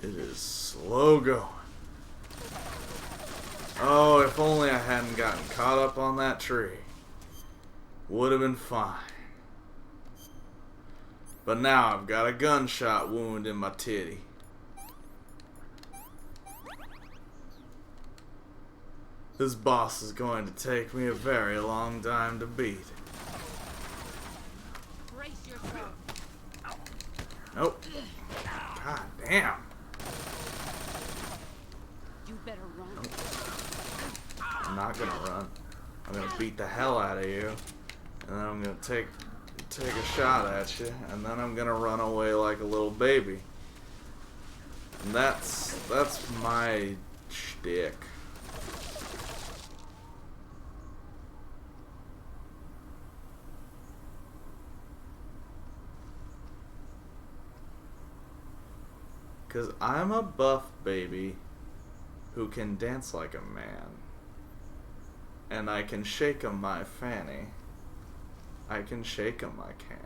[SPEAKER 1] It is slow going. Oh, if only I hadn't gotten caught up on that tree. Would have been fine. But now I've got a gunshot wound in my titty. This boss is going to take me a very long time to beat.
[SPEAKER 6] Brace yourself.
[SPEAKER 1] Nope. God damn.
[SPEAKER 6] You better run.
[SPEAKER 1] Nope. I'm not gonna run. I'm gonna beat the hell out of you, and then I'm gonna take a shot at you, and then I'm gonna run away like a little baby. And that's my shtick. Cause I'm a buff baby who can dance like a man. And I can shake 'em my fanny. I can shake 'em I can.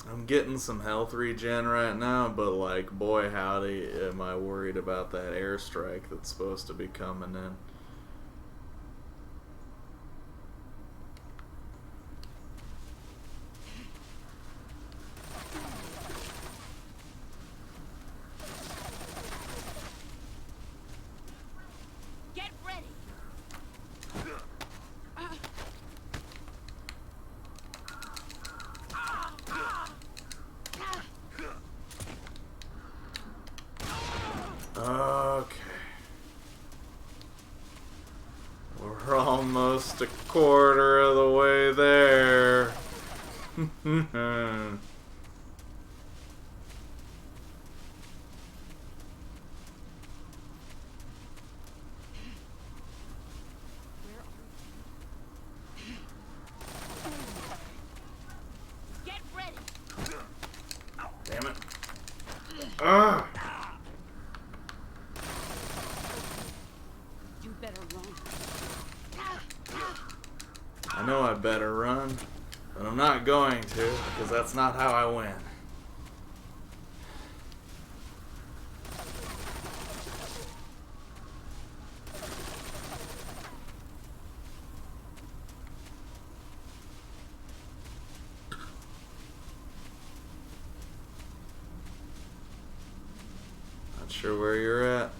[SPEAKER 1] I'm getting some health regen right now, but like, boy howdy, am I worried about that airstrike that's supposed to be coming in.
[SPEAKER 6] Get ready.
[SPEAKER 1] Okay. We're almost a quarter of the way there. know I better run, but I'm not going to, because that's not how I win. Not sure where you're at.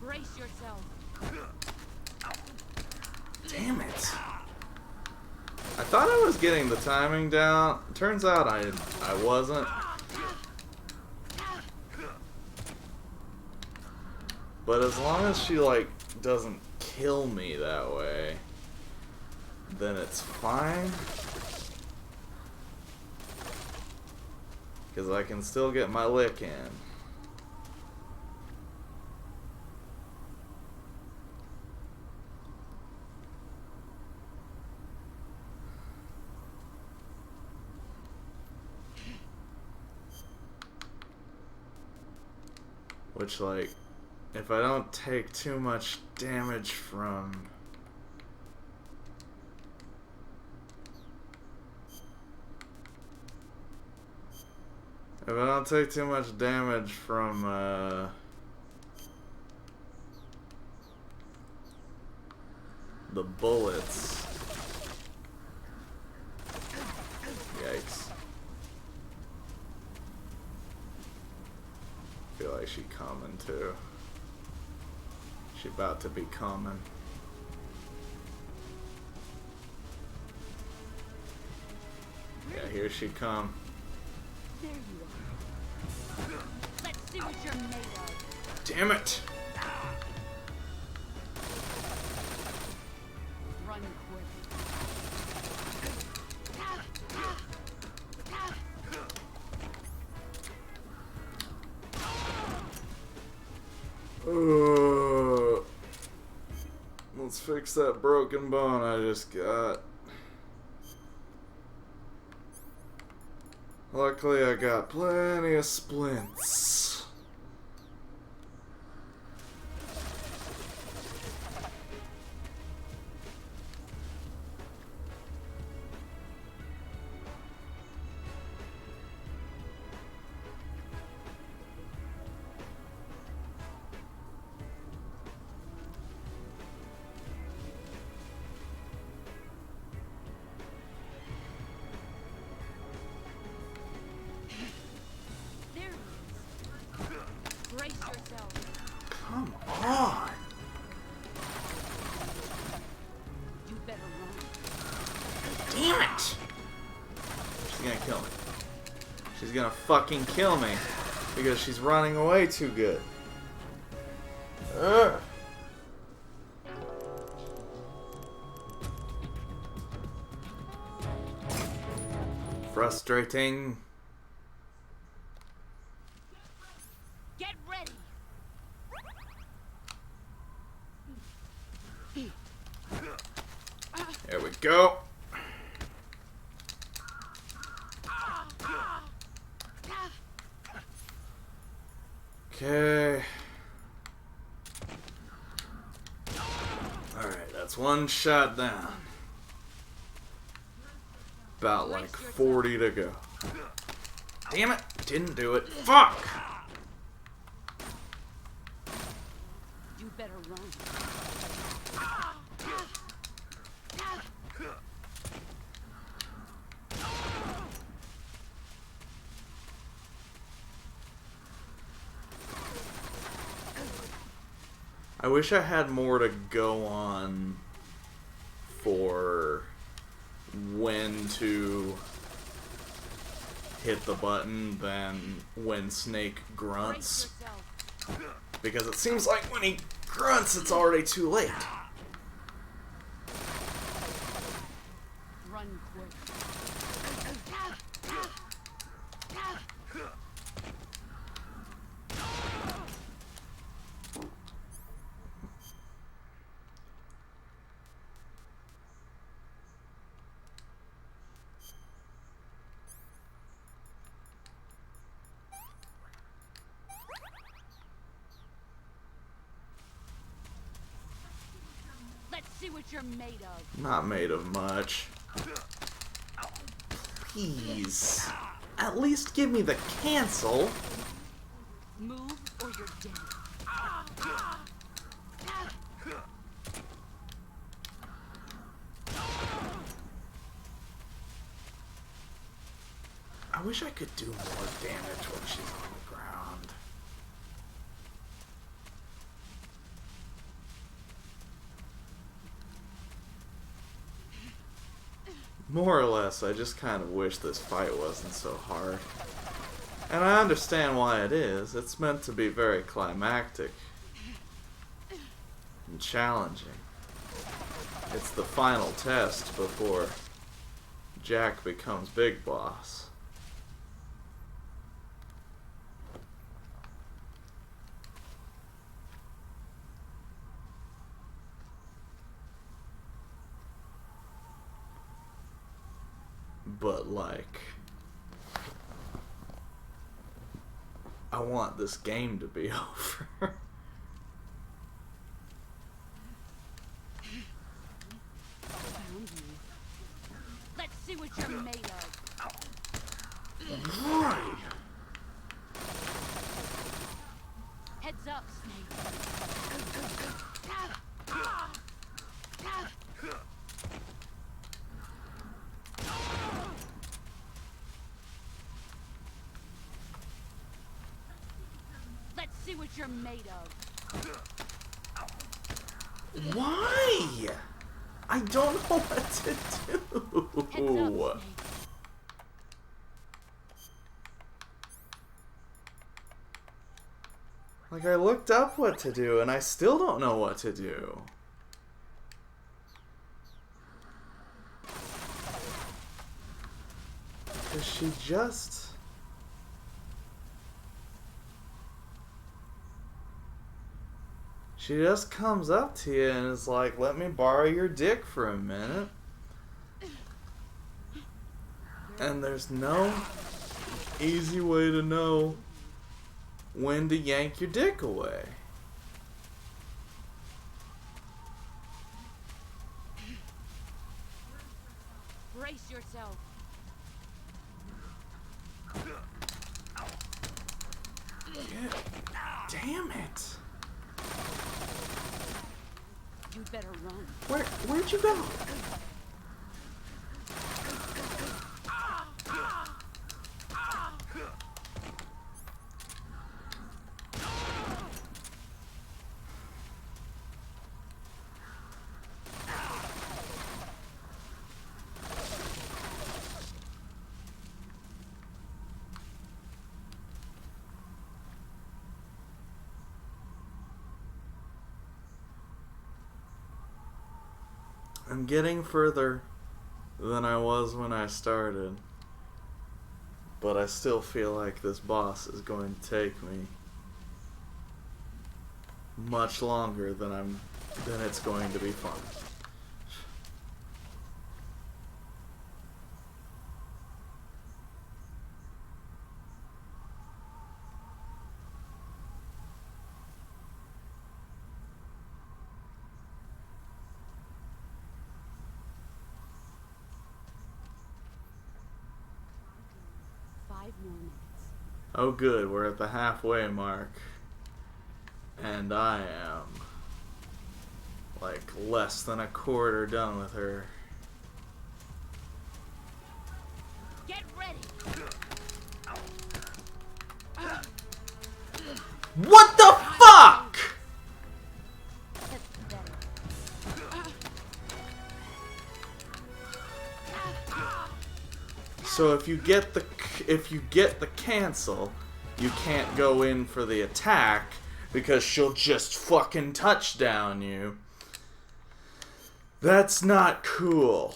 [SPEAKER 6] Brace yourself.
[SPEAKER 1] Damn it. I thought I was getting the timing down. Turns out I wasn't. But as long as she, like, doesn't kill me that way, then it's fine. Because I can still get my lick in. Which, like, if I don't take too much damage from... If I don't take too much damage from, the bullets... Yikes. I feel like she coming too. She about to be coming. Yeah, here she come.
[SPEAKER 6] There you are. Let's see what you're made of.
[SPEAKER 1] Damn it!
[SPEAKER 6] Run quick.
[SPEAKER 1] Let's fix that broken bone I just got. Luckily, I got plenty of splints.
[SPEAKER 6] Brace yourself.
[SPEAKER 1] Come on!
[SPEAKER 6] You better run.
[SPEAKER 1] Damn it! She's gonna kill me. She's gonna fucking kill me because she's running away too good. Ugh. Frustrating.
[SPEAKER 6] Get ready.
[SPEAKER 1] There we go. Okay. Alright, that's one shot down. About like 40 to go. Damn it! Didn't do it. Fuck!
[SPEAKER 6] You better run.
[SPEAKER 1] I wish I had more to go on for when to hit the button than when Snake grunts.
[SPEAKER 6] Brace yourself.
[SPEAKER 1] Because it seems like when he grunts, it's already too late.
[SPEAKER 6] Run quick. Let's see what you're made of.
[SPEAKER 1] Not made of much. Please. At least give me the cancel.
[SPEAKER 6] Move or you're dead.
[SPEAKER 1] I wish I could do more damage when she's on the ground. More or less, I just kind of wish this fight wasn't so hard. And I understand why it is. It's meant to be very climactic and challenging. It's the final test before Jack becomes Big Boss. But like, I want this game to be over.
[SPEAKER 6] Found you. Let's see what you're made of.
[SPEAKER 1] Right.
[SPEAKER 6] Heads up, Snake. Let's see what you're made of.
[SPEAKER 1] Why? I don't know what to
[SPEAKER 6] Heads
[SPEAKER 1] do.
[SPEAKER 6] up, Snake.
[SPEAKER 1] Like, I looked up what to do and I still don't know what to do. Cause she just comes up to you and is like, let me borrow your dick for a minute. And there's no easy way to know when to yank your dick away.
[SPEAKER 6] Brace yourself.
[SPEAKER 1] Damn it.
[SPEAKER 6] You'd better run.
[SPEAKER 1] Where'd you go? I'm getting further than I was when I started, but I still feel like this boss is going to take me much longer than it's going to be fun.
[SPEAKER 6] More minutes.
[SPEAKER 1] Oh good, we're at the halfway mark. And I am like less than a quarter done with her.
[SPEAKER 6] Get ready.
[SPEAKER 1] What the fuck?! So if you get the cancel, you can't go in for the attack because she'll just fucking touchdown you. That's not cool.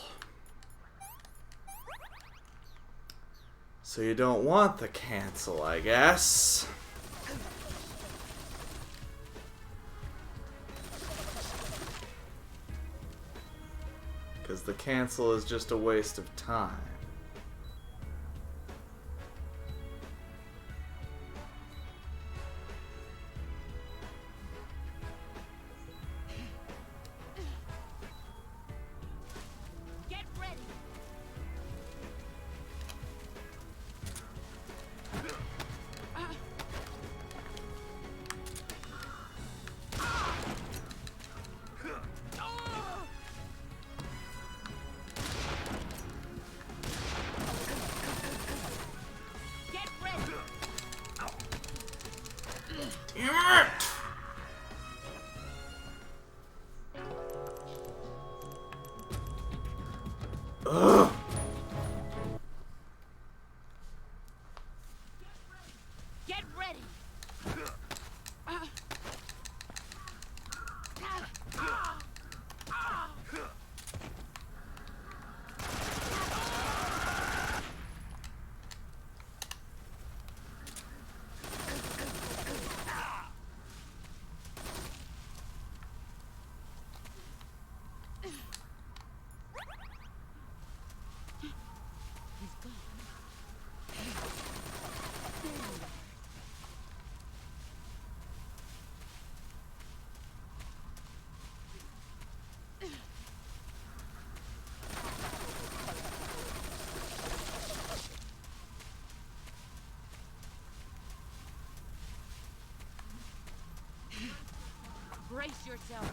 [SPEAKER 1] So you don't want the cancel, I guess. Because the cancel is just a waste of time. Damn it! Ugh!
[SPEAKER 6] Get ready. Brace yourself.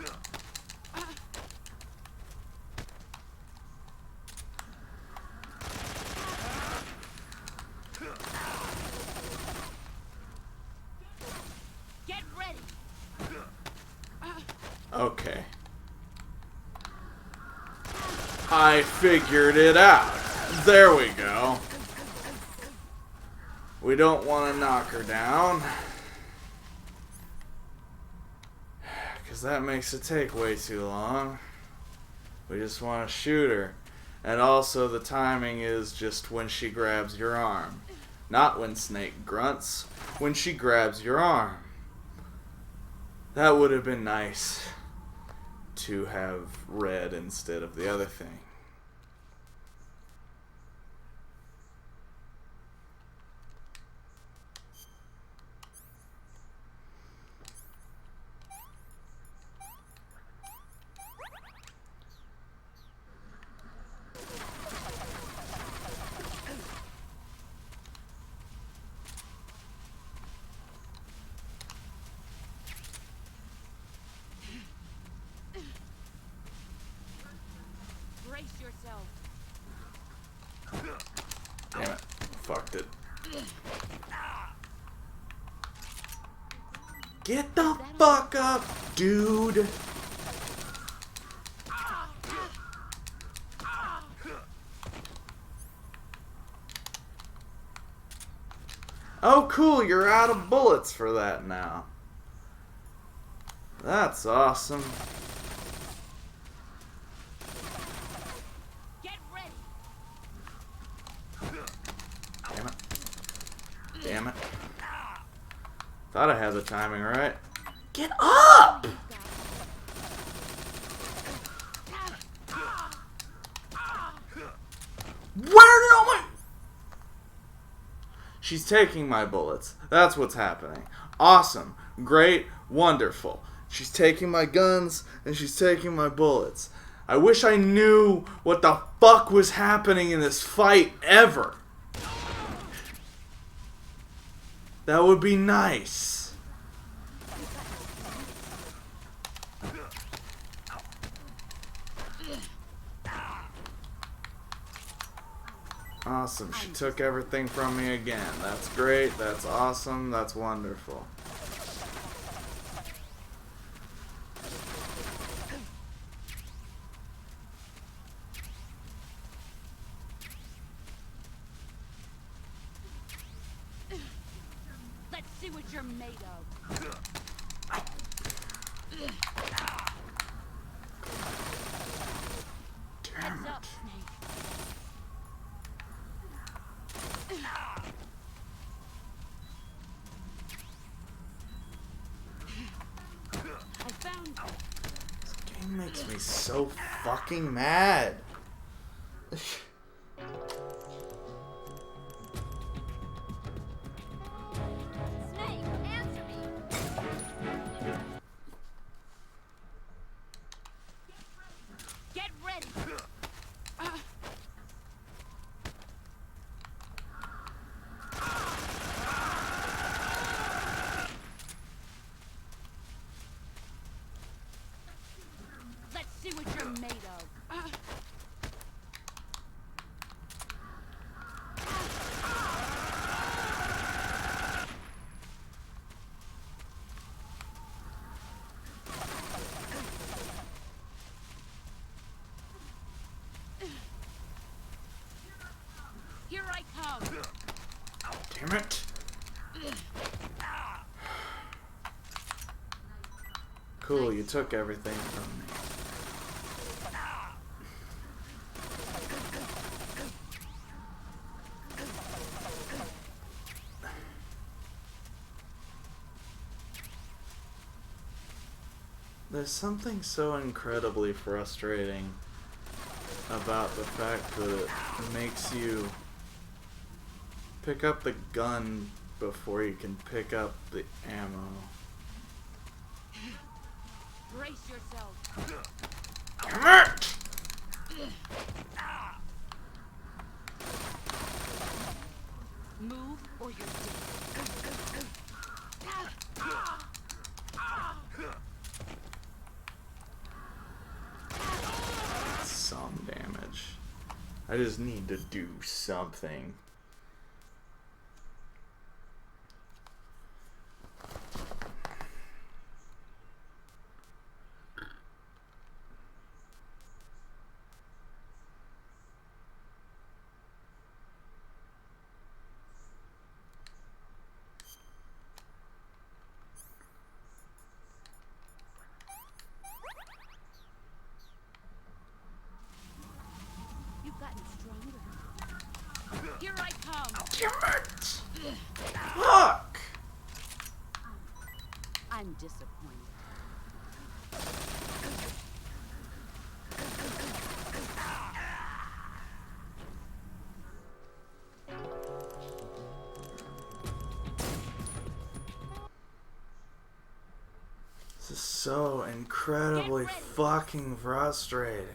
[SPEAKER 6] Get ready.
[SPEAKER 1] Okay. I figured it out. There we go. We don't want to knock her down, because that makes it take way too long. We just want to shoot her. And also the timing is just when she grabs your arm. Not when Snake grunts. When she grabs your arm. That would have been nice to have read instead of the other thing.
[SPEAKER 6] Brace yourself.
[SPEAKER 1] Damn it. Fucked it. Get the fuck up, dude! Oh cool, you're out of bullets for that now. That's awesome.
[SPEAKER 6] Get ready.
[SPEAKER 1] Damn it. Damn it. Thought I had the timing right. Get up! Where did all my... She's taking my bullets. That's what's happening. Awesome. Great. Wonderful. She's taking my guns and she's taking my bullets. I wish I knew what the fuck was happening in this fight ever. That would be nice. Awesome. She took everything from me again. That's great. That's awesome. That's wonderful.
[SPEAKER 6] Let's see what you're made of.
[SPEAKER 1] Damn
[SPEAKER 6] Heads
[SPEAKER 1] it.
[SPEAKER 6] up, Snake. I found you.
[SPEAKER 1] This game makes me so fucking mad.
[SPEAKER 3] Snake, answer me.
[SPEAKER 6] Get ready. Let's see what you're made of. come.
[SPEAKER 1] Damn it. Cool, you took everything from me. There's something so incredibly frustrating about the fact that it makes you pick up the gun before you can pick up the ammo.
[SPEAKER 6] Brace yourself.
[SPEAKER 1] Damn it!
[SPEAKER 6] Move or you're dead.
[SPEAKER 1] Some damage. I just need to do something.
[SPEAKER 6] You've gotten stronger. Here I come.
[SPEAKER 1] Damn it! Fuck!
[SPEAKER 6] I'm disappointed.
[SPEAKER 1] This is so incredibly fucking frustrating.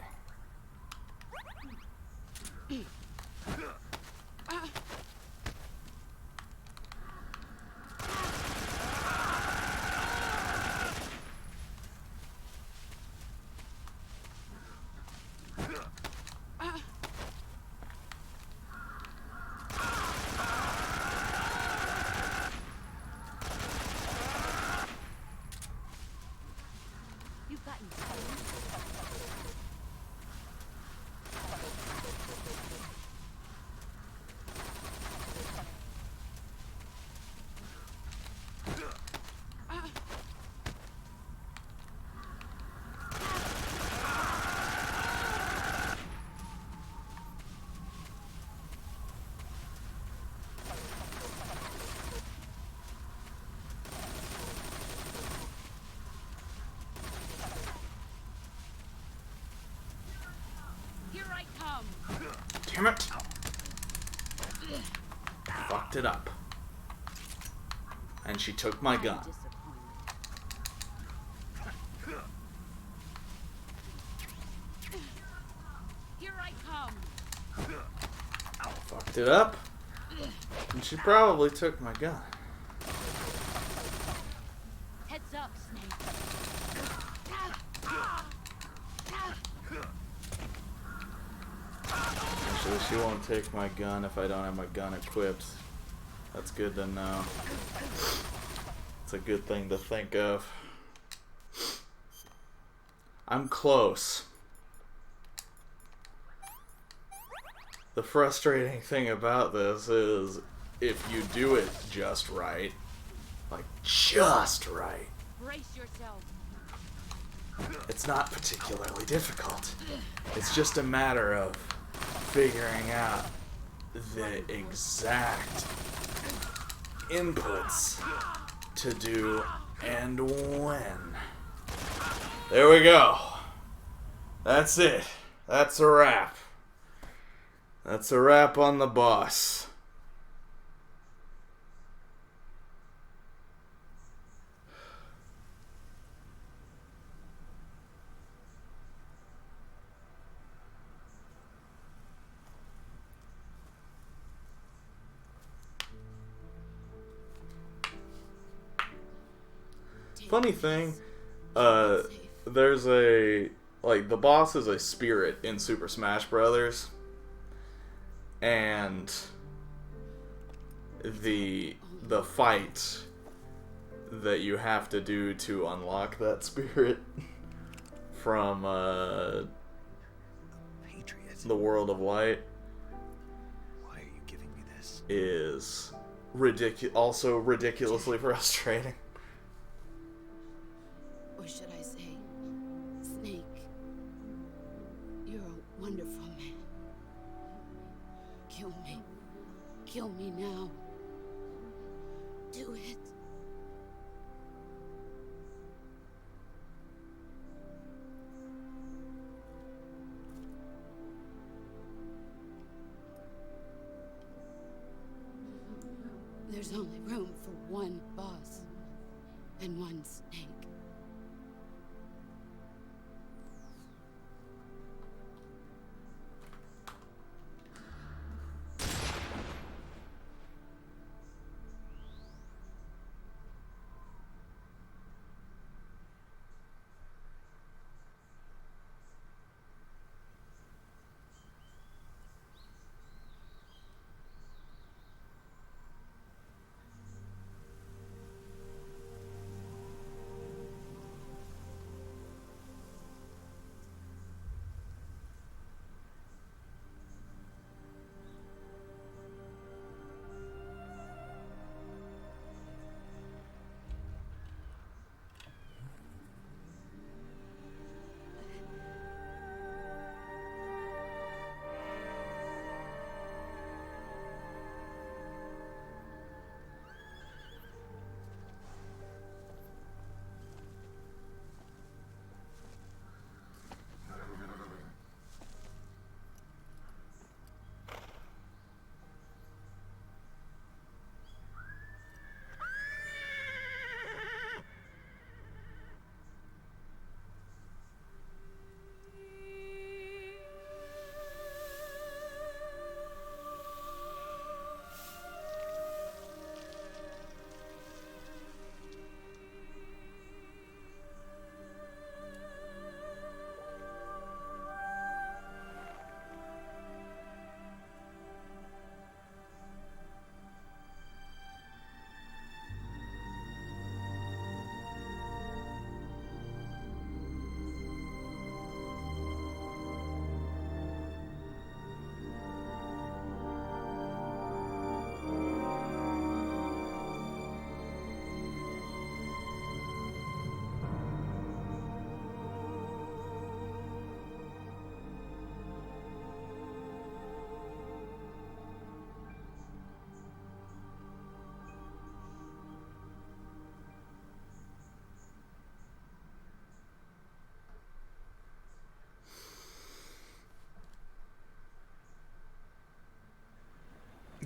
[SPEAKER 6] You've gotten stronger. Here I come.
[SPEAKER 1] Damn it! Fucked it up. And she took my gun.
[SPEAKER 6] I'm disappointed. Here I come.
[SPEAKER 1] Fucked it up. And she probably took my gun.
[SPEAKER 6] Heads up, Snake.
[SPEAKER 1] Actually, she won't take my gun if I don't have my gun equipped. That's good to know. It's a good thing to think of. I'm close. The frustrating thing about this is if you do it just right, like just right,
[SPEAKER 6] Brace yourself.
[SPEAKER 1] it's not particularly difficult. It's just a matter of figuring out the exact inputs to do and when. There we go. That's it. That's a wrap. That's a wrap on the boss. Funny thing, there's a, like, the boss is a spirit in Super Smash Brothers, and the fight that you have to do to unlock that spirit from
[SPEAKER 4] Patriot.
[SPEAKER 1] the World of Light,
[SPEAKER 4] Why are you giving me this?
[SPEAKER 1] is also ridiculously frustrating.
[SPEAKER 6] Or should I say, Snake? You're a wonderful man. Kill me. Kill me now. Do it. There's only room for one boss and one snake.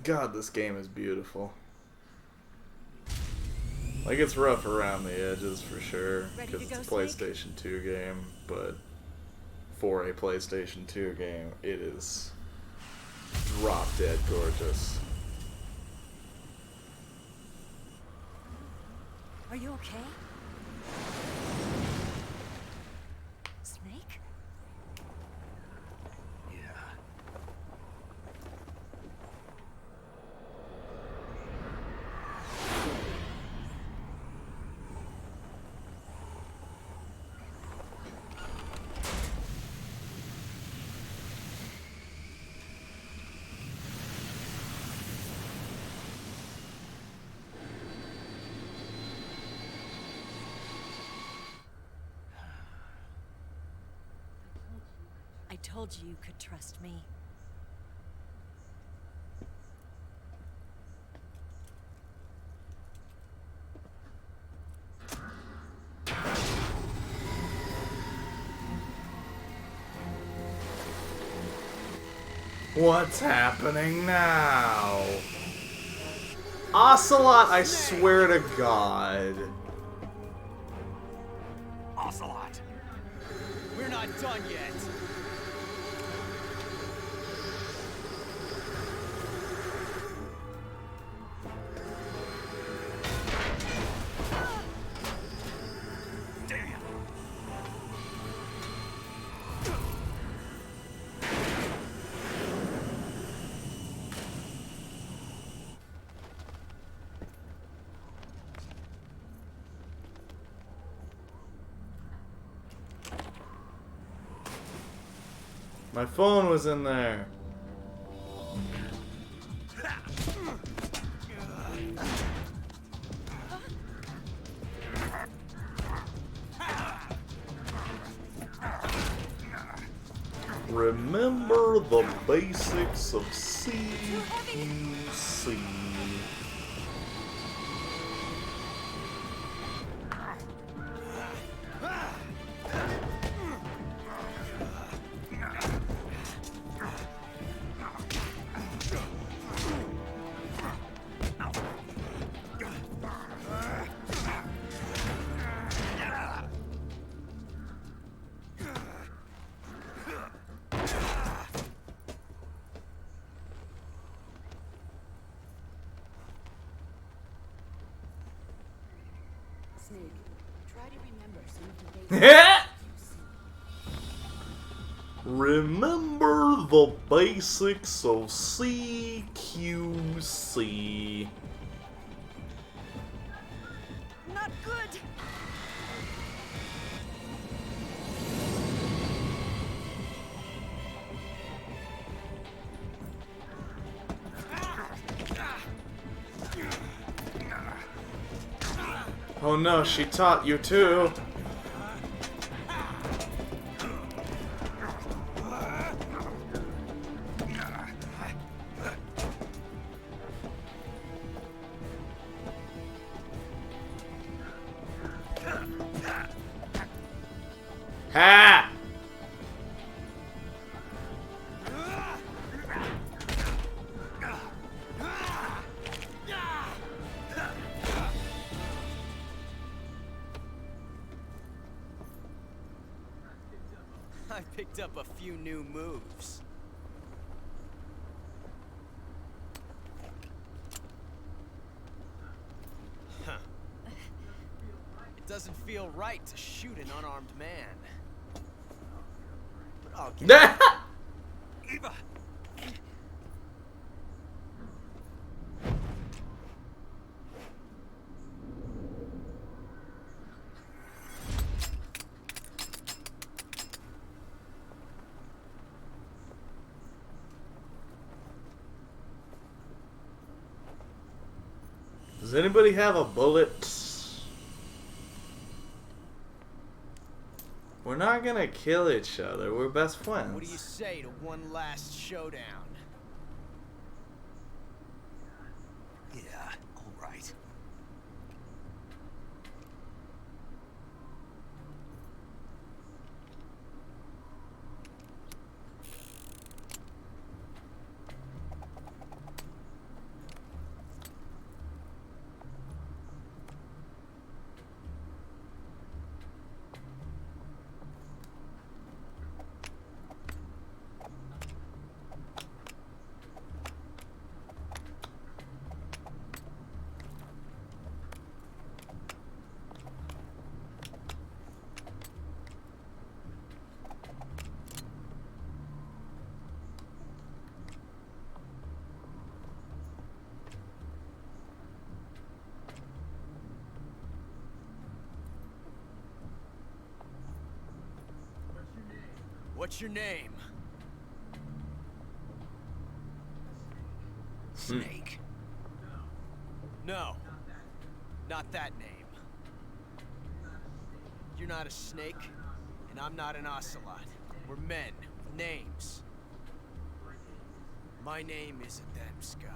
[SPEAKER 1] God, this game is beautiful. Like, it's rough around the edges for sure, because it's a PlayStation 2 game, but for a PlayStation 2 game, it is drop dead gorgeous.
[SPEAKER 5] Are you okay? Snake?
[SPEAKER 4] Yeah.
[SPEAKER 5] I told you you could trust me.
[SPEAKER 1] What's happening now? Ocelot, I swear to God.
[SPEAKER 4] Ocelot.
[SPEAKER 2] We're not done yet.
[SPEAKER 4] Damn.
[SPEAKER 1] My phone was in there. Remember the basics of CQC.
[SPEAKER 6] Snake, try to remember some of the basics.
[SPEAKER 1] Remember the basics of CQC.
[SPEAKER 5] Not good!
[SPEAKER 1] Oh no, she taught you too. Ha!
[SPEAKER 7] I picked up a few new moves. Huh. It doesn't feel right to shoot an unarmed man. But I'll get
[SPEAKER 4] Eva!
[SPEAKER 1] Does anybody have a bullet? We're not gonna kill each other. We're best friends.
[SPEAKER 7] What do you say to one last showdown?
[SPEAKER 4] Yeah, all right.
[SPEAKER 7] What's your name?
[SPEAKER 4] Snake.
[SPEAKER 7] No. Not that name. You're not a snake, and I'm not an ocelot. We're men with names. My name is Adamska.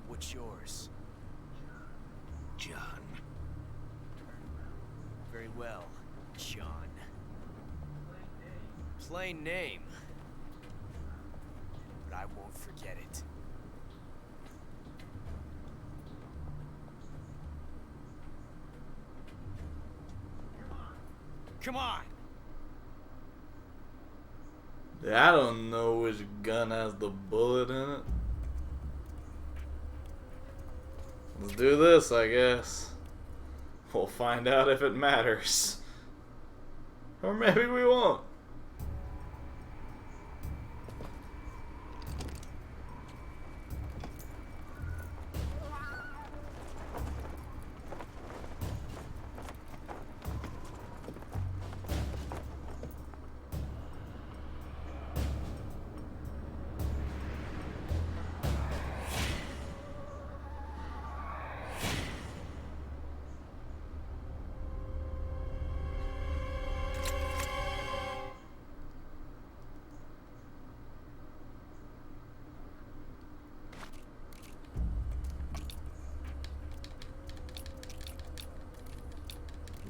[SPEAKER 7] What's yours?
[SPEAKER 4] John.
[SPEAKER 7] Very well, John. Plain name. But I won't forget it. Come on!
[SPEAKER 1] I don't know which gun has the bullet in it. Let's do this, I guess. We'll find out if it matters. Or maybe we won't.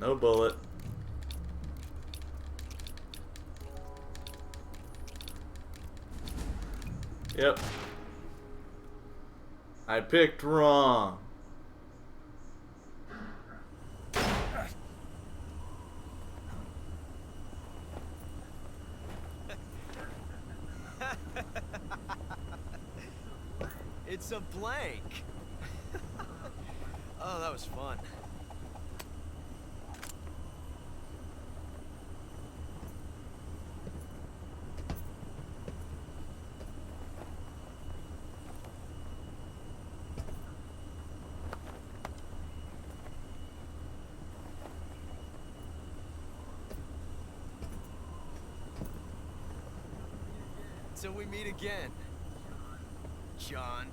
[SPEAKER 1] No bullet. Yep. I picked wrong.
[SPEAKER 7] It's a blank. Oh, that was fun. Till we meet again, John.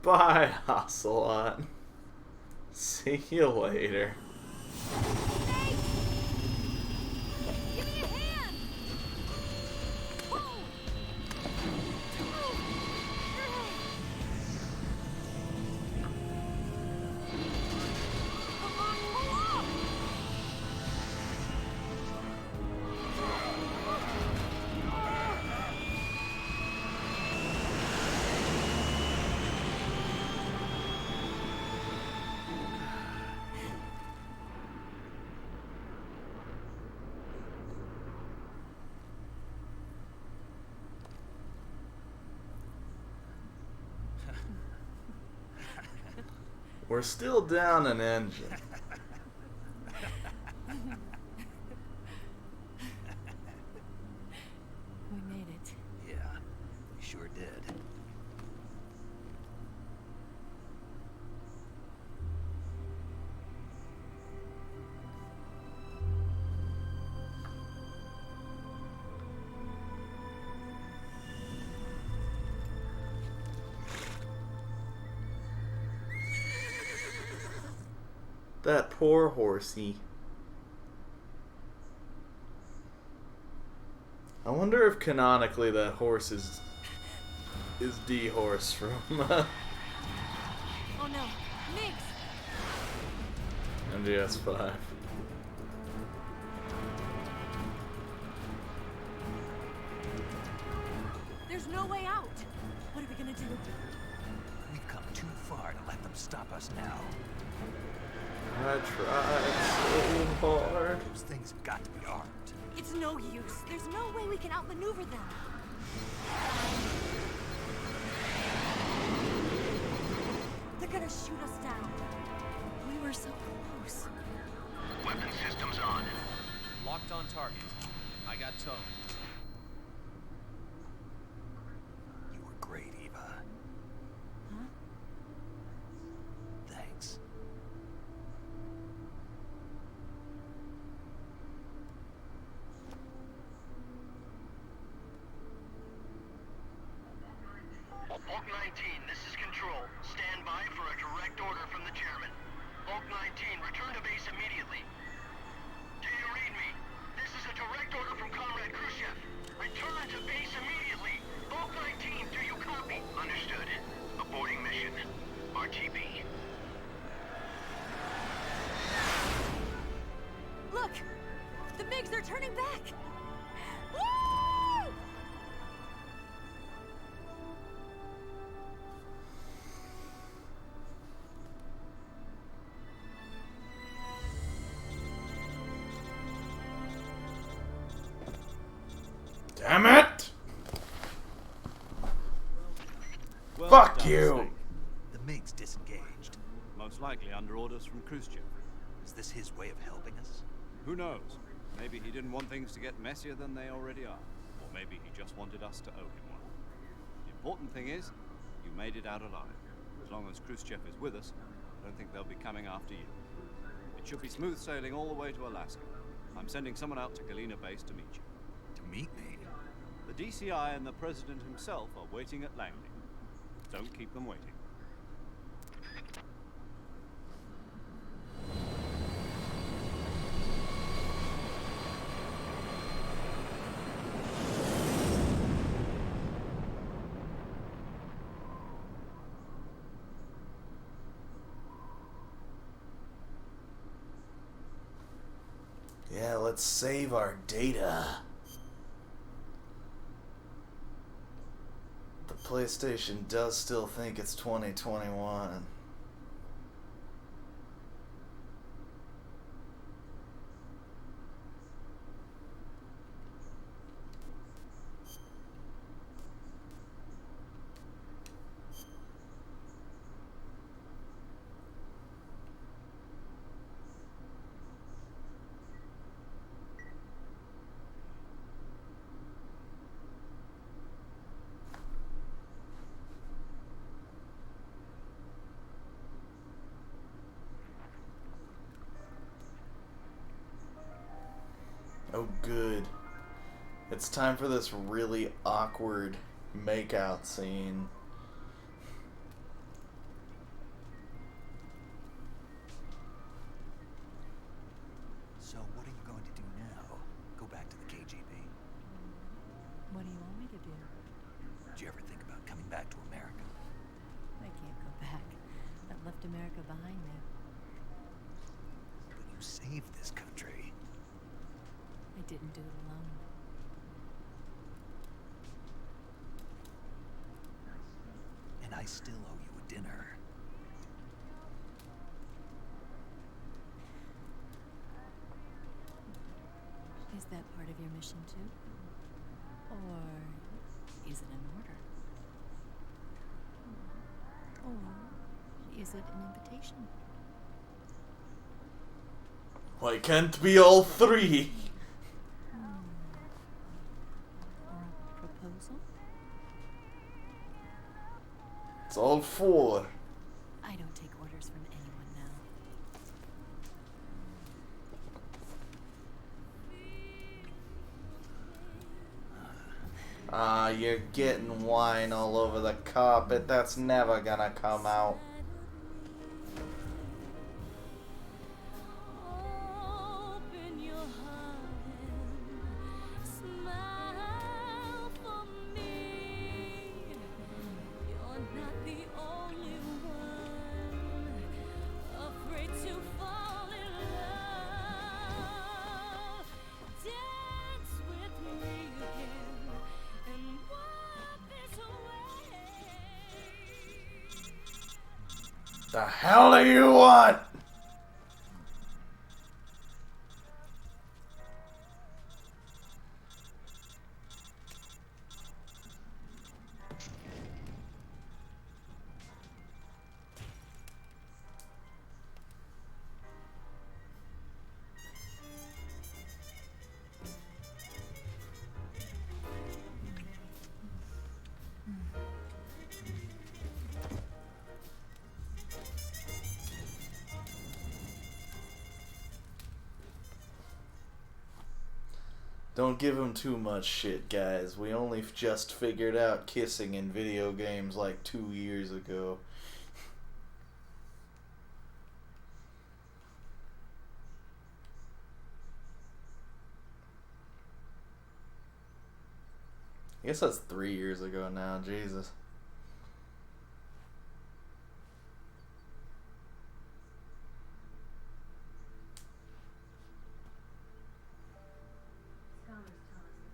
[SPEAKER 1] Bye, Ocelot. See you later.
[SPEAKER 3] Give me a hand! Come on, pull up!
[SPEAKER 1] We're still down an engine.
[SPEAKER 5] We made it.
[SPEAKER 4] Yeah, we sure did.
[SPEAKER 1] That poor horsey. I wonder if canonically that horse is D-Horse from
[SPEAKER 5] Oh no, Mix!
[SPEAKER 1] MGS5.
[SPEAKER 5] There's no way out! What are we gonna do?
[SPEAKER 4] We've come too far to let them stop us now.
[SPEAKER 1] I tried so hard.
[SPEAKER 4] Those things have got to be armed.
[SPEAKER 5] It's no use. There's no way we can outmaneuver them. They're gonna shoot us down. We were so close.
[SPEAKER 8] Weapon systems on.
[SPEAKER 7] Locked on target. I got towed.
[SPEAKER 4] You were great, Eva.
[SPEAKER 5] Huh?
[SPEAKER 4] Thanks.
[SPEAKER 8] Bulk 19, this is Control. Stand by for a direct order from the chairman. Bulk 19, return to base immediately. Do you read me? This is a direct order from Comrade Khrushchev. Return to base immediately. Bulk 19, do you copy? Understood. Aborting mission. RTB.
[SPEAKER 5] Look! The MiGs are turning back! Woo!
[SPEAKER 1] Damn it!
[SPEAKER 2] Well
[SPEAKER 1] Fuck
[SPEAKER 2] done,
[SPEAKER 1] you!
[SPEAKER 2] Snake.
[SPEAKER 4] The MiG's disengaged.
[SPEAKER 2] Most likely under orders from Khrushchev.
[SPEAKER 4] Is this his way of helping us?
[SPEAKER 2] Who knows? Maybe he didn't want things to get messier than they already are. Or maybe he just wanted us to owe him one. The important thing is, you made it out alive. As long as Khrushchev is with us, I don't think they'll be coming after you. It should be smooth sailing all the way to Alaska. I'm sending someone out to Galena Base to meet you.
[SPEAKER 4] To meet me?
[SPEAKER 2] The DCI and the President himself are waiting at Langley. Don't keep them waiting.
[SPEAKER 1] Yeah, let's save our data. The PlayStation does still think it's 2021. Oh, good. It's time for this really awkward makeout scene.
[SPEAKER 4] So what are you going to do now? Go back to the KGB?
[SPEAKER 5] What do you want me to do?
[SPEAKER 4] Did you ever think about coming back to America?
[SPEAKER 5] I can't go back. I've left America behind me.
[SPEAKER 4] But you saved this country.
[SPEAKER 5] I didn't do it alone.
[SPEAKER 4] And I still owe you a dinner.
[SPEAKER 5] Is that part of your mission too? Or is it an order? Or is it an invitation?
[SPEAKER 1] Why can't be all three?
[SPEAKER 5] Or a proposal?
[SPEAKER 1] It's all four.
[SPEAKER 5] I don't take orders from anyone now.
[SPEAKER 1] Ah, you're getting wine all over the carpet. That's never gonna come out.
[SPEAKER 3] Open your heart and smile for me. You're not the only one afraid to fall in love. Dance with me again and wipe this away.
[SPEAKER 1] The hell do you want? Don't give him too much shit, guys. We only just figured out kissing in video games like 2 years ago. I guess that's 3 years ago now, Jesus.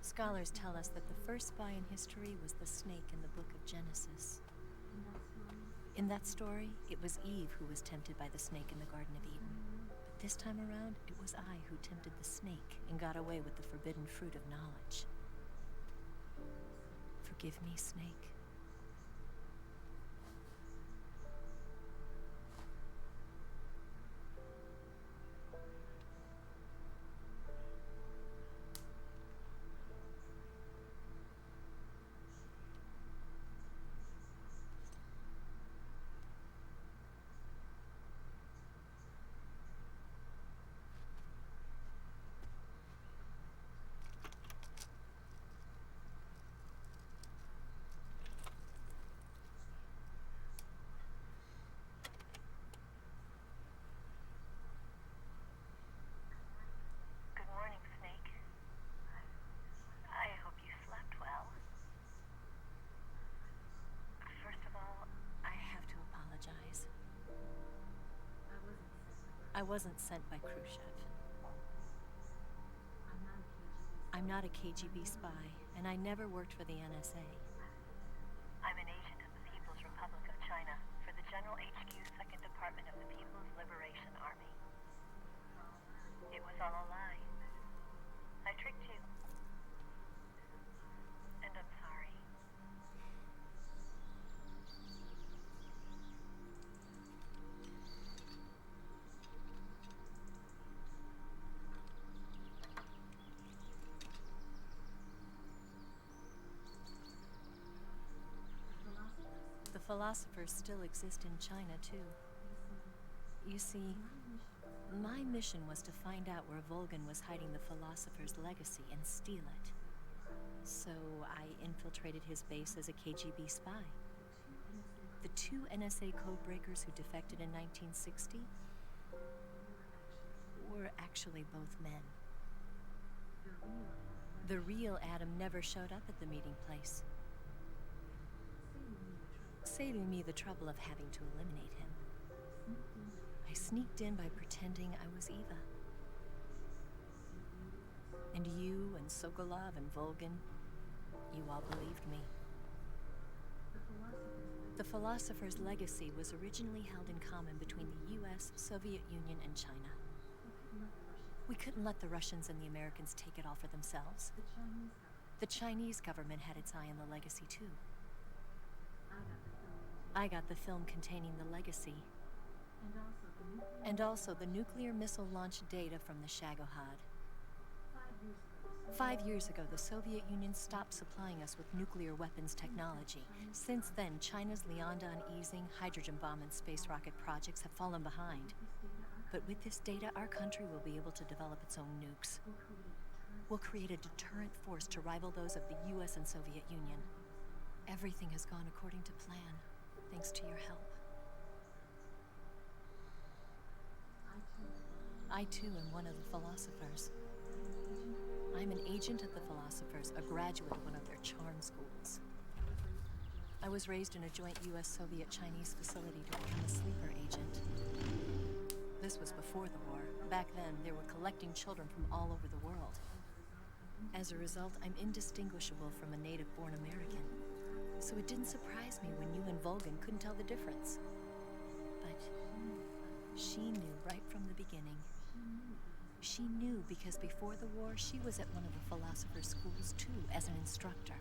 [SPEAKER 5] Scholars tell us that the first spy in history was the snake in the book of Genesis. In that story, it was Eve who was tempted by the snake in the Garden of Eden. But this time around, it was I who tempted the snake and got away with the forbidden fruit of knowledge. Forgive me, Snake.
[SPEAKER 9] Good morning, Snake. I hope you slept well. First of all,
[SPEAKER 5] I have to apologize. I wasn't sent by Khrushchev. I'm not a KGB spy, and I never worked for the NSA.
[SPEAKER 9] I'm an agent of the People's Republic of China for the General HQ 2nd Department of the People's Liberation Army. It was all a lie. I tricked you. And I'm sorry.
[SPEAKER 5] The philosophers still exist in China, too. You see, my mission was to find out where Volgan was hiding the philosopher's legacy and steal it. So I infiltrated his base as a KGB spy. The 2 NSA codebreakers who defected in 1960 were actually both men. The real Adam never showed up at the meeting place, saving me the trouble of having to eliminate him. I sneaked in by pretending I was Eva. And you and Sokolov and Volgan, you all believed me. The philosopher's legacy was originally held in common between the US, Soviet Union, and China. We couldn't let the Russians and the Americans take it all for themselves. The Chinese government had its eye on the legacy, too. I got the film containing the legacy, and also the nuclear missile launch data from the Shagohod. 5 years ago, the Soviet Union stopped supplying us with nuclear weapons technology. Since then, China's Liaodong easing, hydrogen bomb, and space rocket projects have fallen behind. But with this data, our country will be able to develop its own nukes. We'll create a deterrent force to rival those of the US and Soviet Union. Everything has gone according to plan, thanks to your help. I too am one of the philosophers. I'm an agent of the philosophers, a graduate of one of their charm schools. I was raised in a joint US-Soviet-Chinese facility to become a sleeper agent. This was before the war. Back then, they were collecting children from all over the world. As a result, I'm indistinguishable from a native-born American. So it didn't surprise me when you and Volgan couldn't tell the difference. But she knew right from the beginning. She knew because before the war, she was at one of the philosopher's schools too, as an instructor.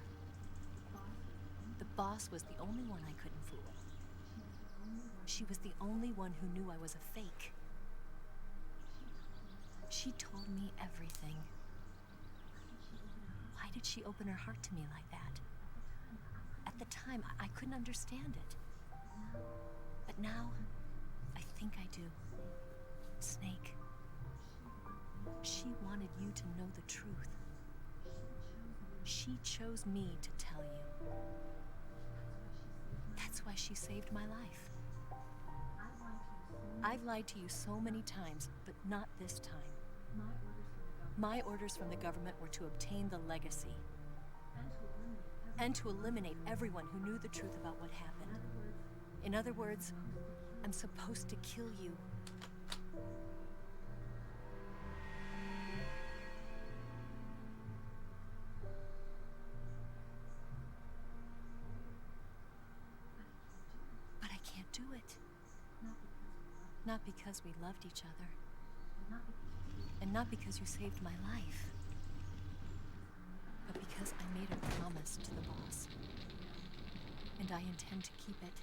[SPEAKER 5] The boss was the only one I couldn't fool. She was the only one who knew I was a fake. She told me everything. Why did she open her heart to me like that? At the time, I couldn't understand it. But now, I think I do. Snake. She wanted you to know the truth. She chose me to tell you. That's why she saved my life. I've lied to you so many times, but not this time. My orders from the government were to obtain the legacy, and to eliminate everyone who knew the truth about what happened. In other words, I'm supposed to kill you. But I can't do it. Not because we loved each other. And not because you saved my life. But because I made a promise to the boss. And I intend to keep it.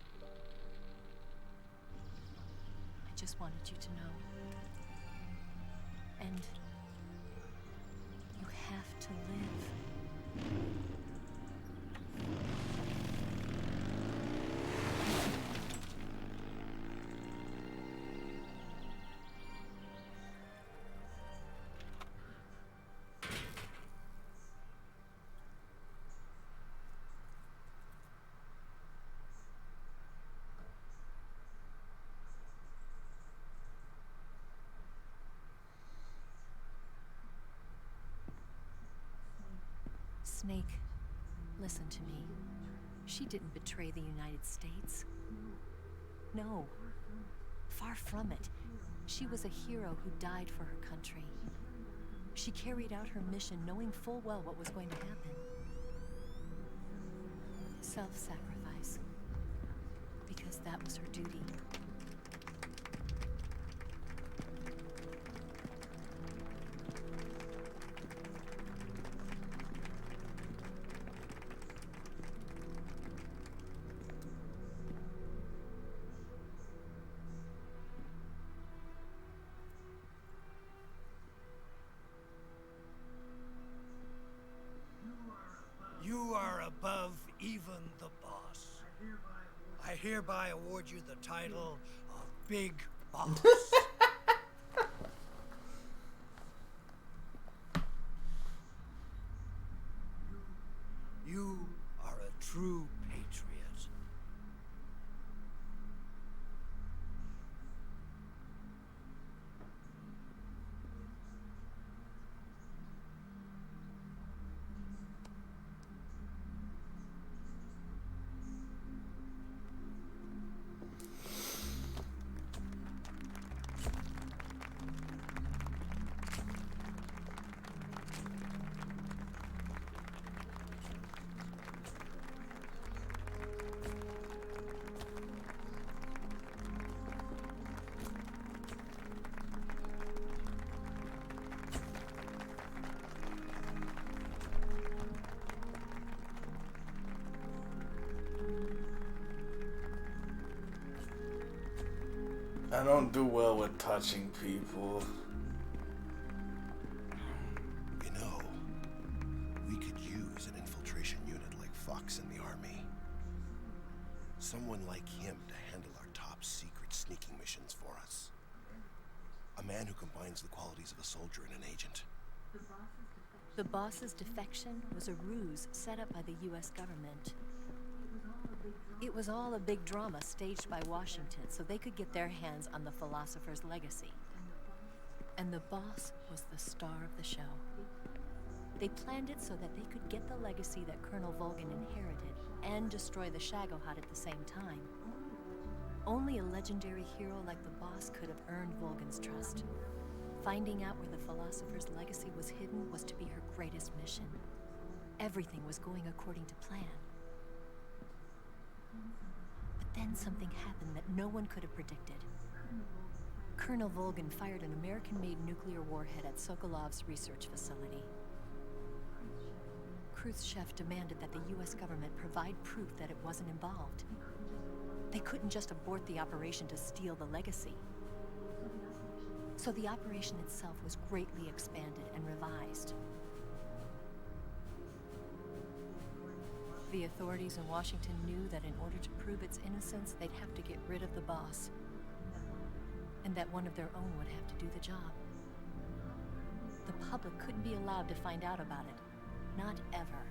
[SPEAKER 5] I just wanted you to know. And you have to live. Snake, listen to me. She didn't betray the United States. No, far from it. She was a hero who died for her country. She carried out her mission knowing full well what was going to happen. Self-sacrifice. Because that was her duty.
[SPEAKER 10] You are above even the boss. I hereby award you the title of Big Boss. You are a true patriot.
[SPEAKER 1] I don't do well with touching people.
[SPEAKER 11] You know, we could use an infiltration unit like Fox in the army. Someone like him to handle our top secret sneaking missions for us. A man who combines the qualities of a soldier and an agent.
[SPEAKER 5] The boss's defection was a ruse set up by the US government. It was all a big drama staged by Washington so they could get their hands on the philosopher's legacy. And the boss was the star of the show. They planned it so that they could get the legacy that Colonel Volgin inherited and destroy the Shagohod at the same time. Only a legendary hero like the boss could have earned Volgin's trust. Finding out where the philosopher's legacy was hidden was to be her greatest mission. Everything was going according to plan. But then something happened that no one could have predicted. Colonel Volgin fired an American-made nuclear warhead at Sokolov's research facility. Khrushchev demanded that the US government provide proof that it wasn't involved. They couldn't just abort the operation to steal the legacy. So the operation itself was greatly expanded and revised. The authorities in Washington knew that in order to prove its innocence, they'd have to get rid of the boss. And that one of their own would have to do the job. The public couldn't be allowed to find out about it. Not ever.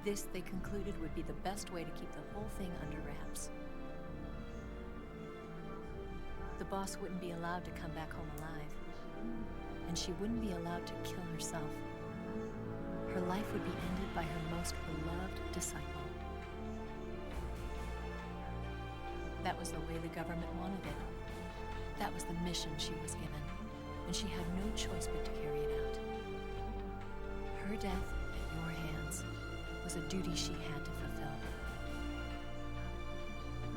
[SPEAKER 5] This, they concluded, would be the best way to keep the whole thing under wraps. The boss wouldn't be allowed to come back home alive. And she wouldn't be allowed to kill herself. Her life would be ended by her most beloved disciple. That was the way the government wanted it. That was the mission she was given, and she had no choice but to carry it out. Her death at your hands was a duty she had to fulfill.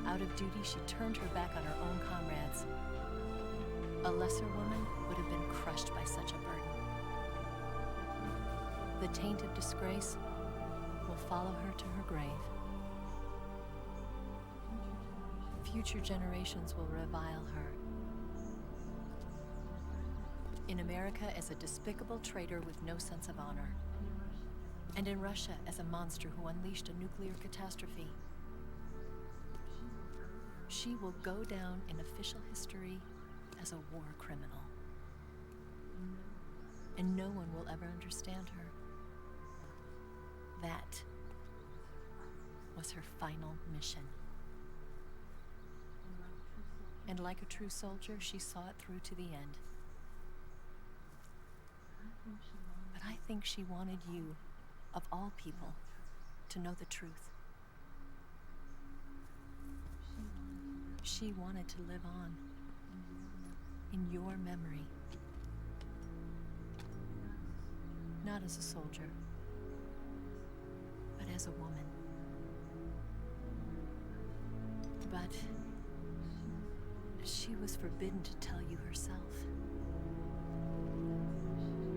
[SPEAKER 5] Out of duty, she turned her back on her own comrades. A lesser woman would have been crushed by such a burden. The taint of disgrace will follow her to her grave. Future generations will revile her. In America as a despicable traitor with no sense of honor. And in Russia as a monster who unleashed a nuclear catastrophe. She will go down in official history as a war criminal. And no one will ever understand her. That was her final mission. And like a true soldier, she saw it through to the end. But I think she wanted you, of all people, to know the truth. She wanted to live on in your memory. not as a soldier, but as a woman. But she was forbidden to tell you herself.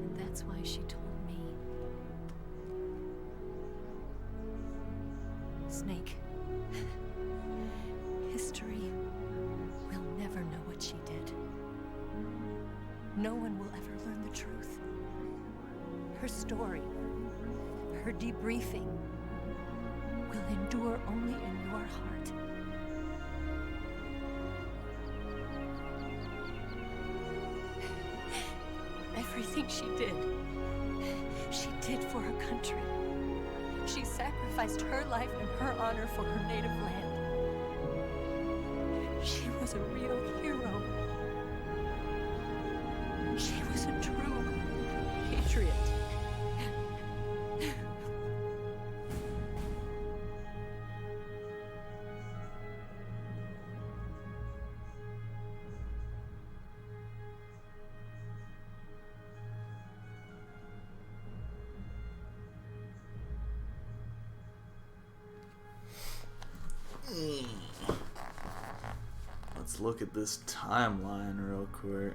[SPEAKER 5] And that's why she told me. Snake, history will never know what she did. No one will ever learn the truth. Her story, her debriefing, will endure only in your heart. Everything she did for her country. She sacrificed her life and her honor for her native land. She was a real hero. She was a true patriot.
[SPEAKER 1] Let's look at this timeline real quick.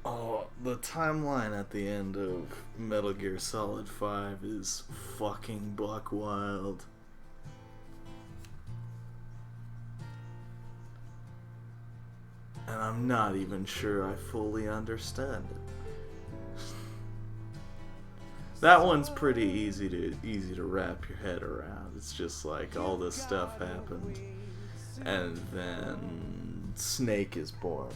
[SPEAKER 1] Oh, the timeline at the end of Metal Gear Solid 5 is fucking buck wild. And I'm not even sure I fully understand it. That one's pretty easy to wrap your head around. It's just like all this stuff happened, and then Snake is born.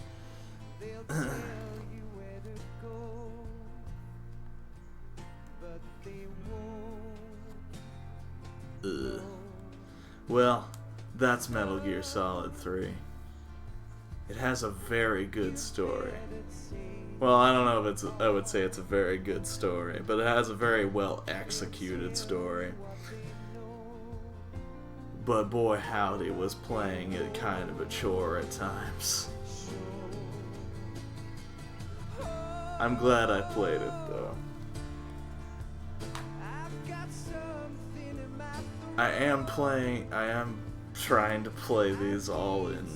[SPEAKER 1] Well, that's Metal Gear Solid 3. It has a very good story. Well, I don't know if I would say it's a very good story, but it has a very well executed story. But boy howdy, was playing it kind of a chore at times. I'm glad I played it though. I am trying to play these all in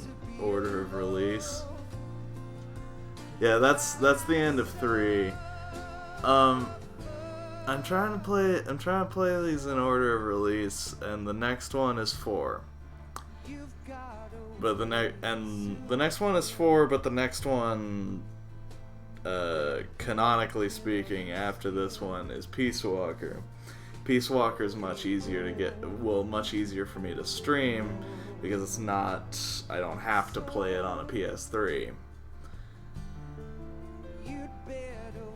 [SPEAKER 1] order of release. Yeah, that's the end of 3. I'm trying to play these in order of release, and the next one is 4. But the next one is 4, but the next one, canonically speaking, after this one is Peace Walker. Peace Walker is much easier for me to stream because it's not. I don't have to play it on a PS3.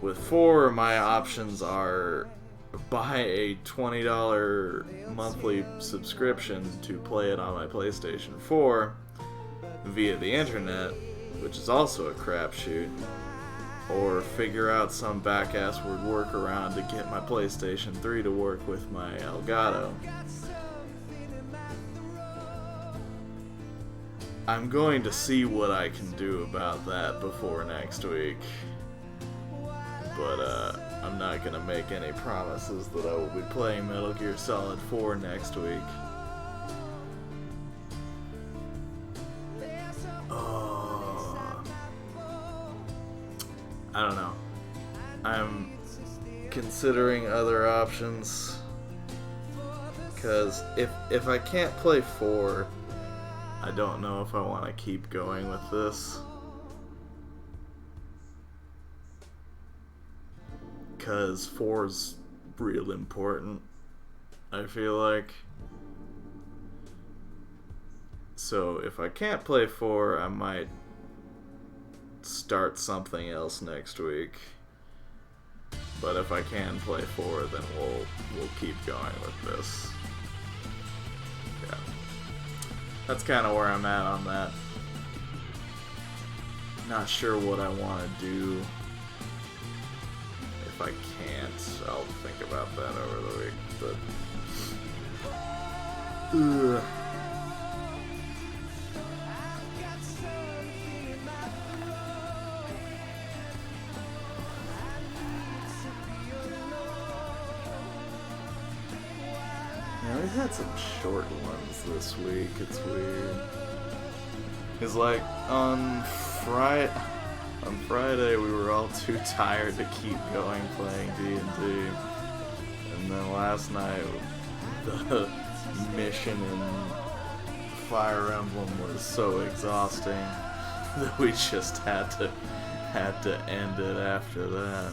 [SPEAKER 1] With 4, my options are buy a $20 monthly subscription to play it on my PlayStation 4 via the internet, which is also a crapshoot, or figure out some back-assward workaround to get my PlayStation 3 to work with my Elgato. I'm going to see what I can do about that before next week. But I'm not going to make any promises that I will be playing Metal Gear Solid 4 next week. I don't know. I'm considering other options. Because if I can't play 4, I don't know if I want to keep going with this. because 4's real important, I feel like. So if I can't play 4, I might start something else next week. But if I can play 4, then we'll keep going with this. Yeah. That's kind of where I'm at on that. Not sure what I want to do. If I can't, I'll think about that over the week. But yeah, we've had some short ones this week. It's weird. It's like on Friday we were all too tired to keep going playing D&D, and then last night the mission in Fire Emblem was so exhausting that we just had to end it after that.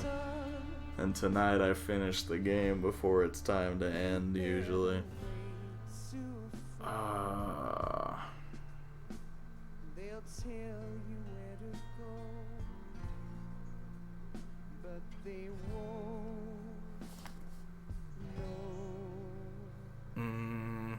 [SPEAKER 1] And tonight I finished the game before it's time to end usually.
[SPEAKER 12] They'll tell you where to go, but they won't know.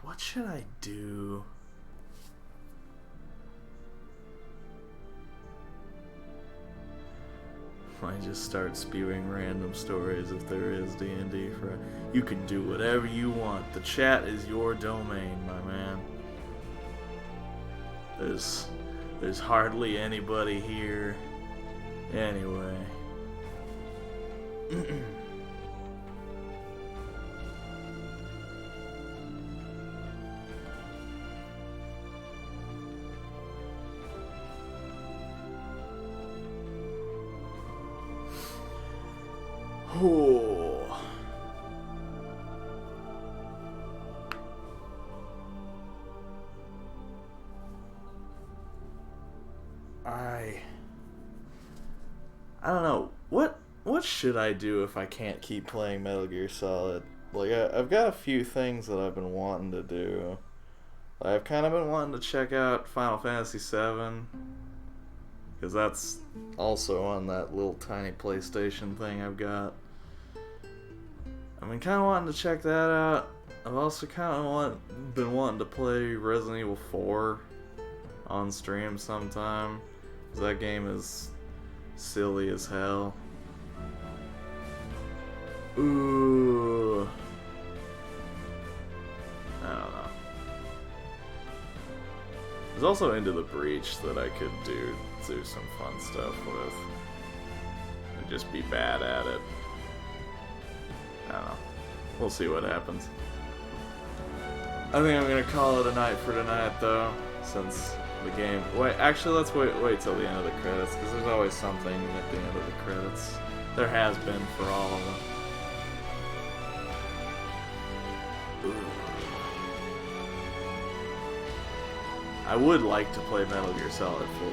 [SPEAKER 1] What should I do? I just start spewing random stories if there is D&D for. You can do whatever you want. The chat is your domain, my man. There's hardly anybody here. Anyway. Oh. I don't know. What should I do if I can't keep playing Metal Gear Solid? Like, I've got a few things that I've been wanting to do. I've kind of been wanting to check out Final Fantasy VII, because that's also on that little tiny PlayStation thing I've got. I've been kind of wanting to check that out. I've also kind of been wanting to play Resident Evil 4 on stream sometime, because that game is silly as hell. Ooh. I don't know. There's also Into the Breach that I could do some fun stuff with. And just be bad at it. I don't know. We'll see what happens. I think I'm gonna call it a night for tonight, though, since the game. Wait, actually, let's wait till the end of the credits, because there's always something at the end of the credits. There has been for all of them. I would like to play Metal Gear Solid 4,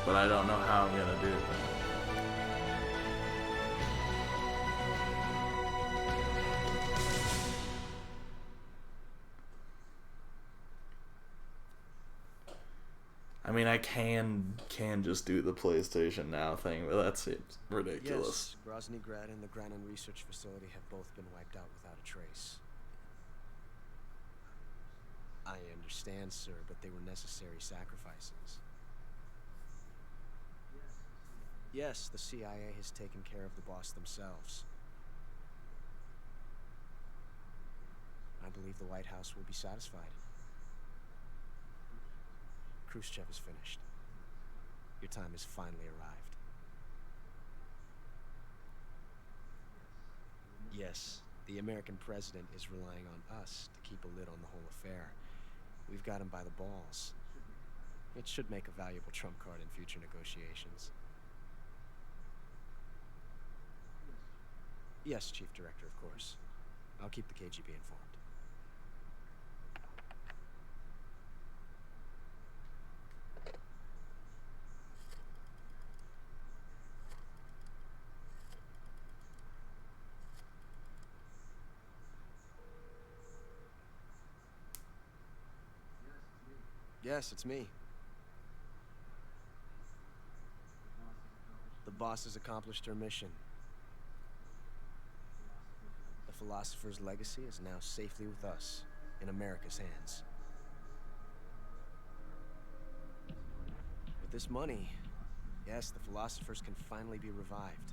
[SPEAKER 1] but I don't know how I'm gonna do that. I mean, I can just do the PlayStation Now thing, but that seems ridiculous.
[SPEAKER 7] Yes, Groznygrad and the Granin Research Facility have both been wiped out without a trace. I understand, sir, but they were necessary sacrifices. Yes, the CIA has taken care of the boss themselves. I believe the White House will be satisfied. Khrushchev is finished. Your time has finally arrived. Yes, the American president is relying on us to keep a lid on the whole affair. We've got him by the balls. It should make a valuable trump card in future negotiations. Yes, Chief Director, of course. I'll keep the KGB informed. Yes, it's me. The boss has accomplished her mission. The philosopher's legacy is now safely with us, in America's hands. With this money, yes, the philosophers can finally be revived.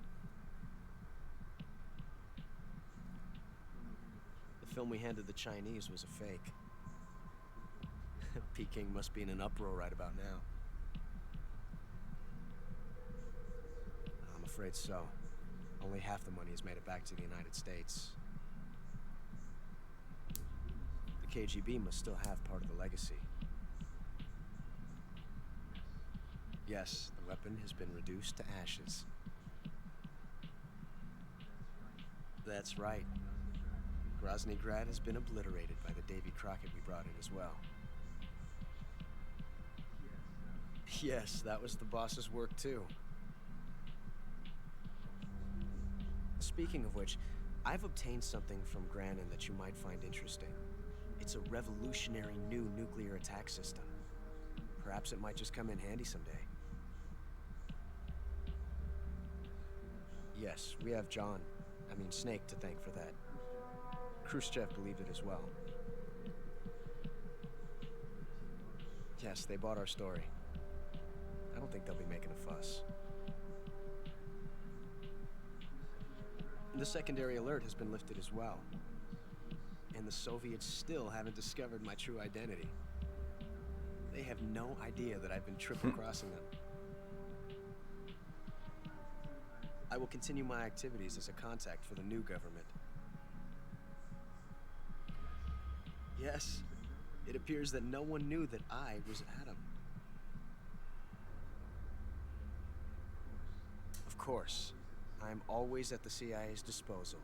[SPEAKER 7] The film we handed the Chinese was a fake. Peking must be in an uproar right about now. I'm afraid so. Only half the money has made it back to the United States. The KGB must still have part of the legacy. Yes, the weapon has been reduced to ashes. That's right. Grozny Grad has been obliterated by the Davy Crockett we brought in as well. Yes, that was the boss's work too. Speaking of which, I've obtained something from Granin that you might find interesting. It's a revolutionary new nuclear attack system. Perhaps it might just come in handy someday. Yes, we have Snake to thank for that. Khrushchev believed it as well. Yes, they bought our story. I don't think they'll be making a fuss. The secondary alert has been lifted as well. And the Soviets still haven't discovered my true identity. They have no idea that I've been triple-crossing them. I will continue my activities as a contact for the new government. Yes, it appears that no one knew that I was Adam. Of course, I'm always at the CIA's disposal,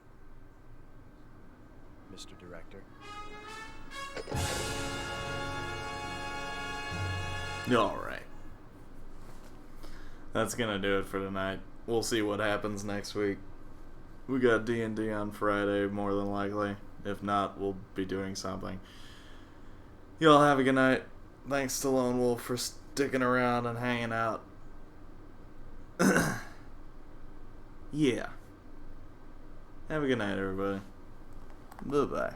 [SPEAKER 7] Mr. Director.
[SPEAKER 1] Alright. That's gonna do it for tonight. We'll see what happens next week. We got D&D on Friday, more than likely. If not, we'll be doing something. Y'all have a good night. Thanks to Lone Wolf for sticking around and hanging out. Yeah. Have a good night, everybody. Bye-bye.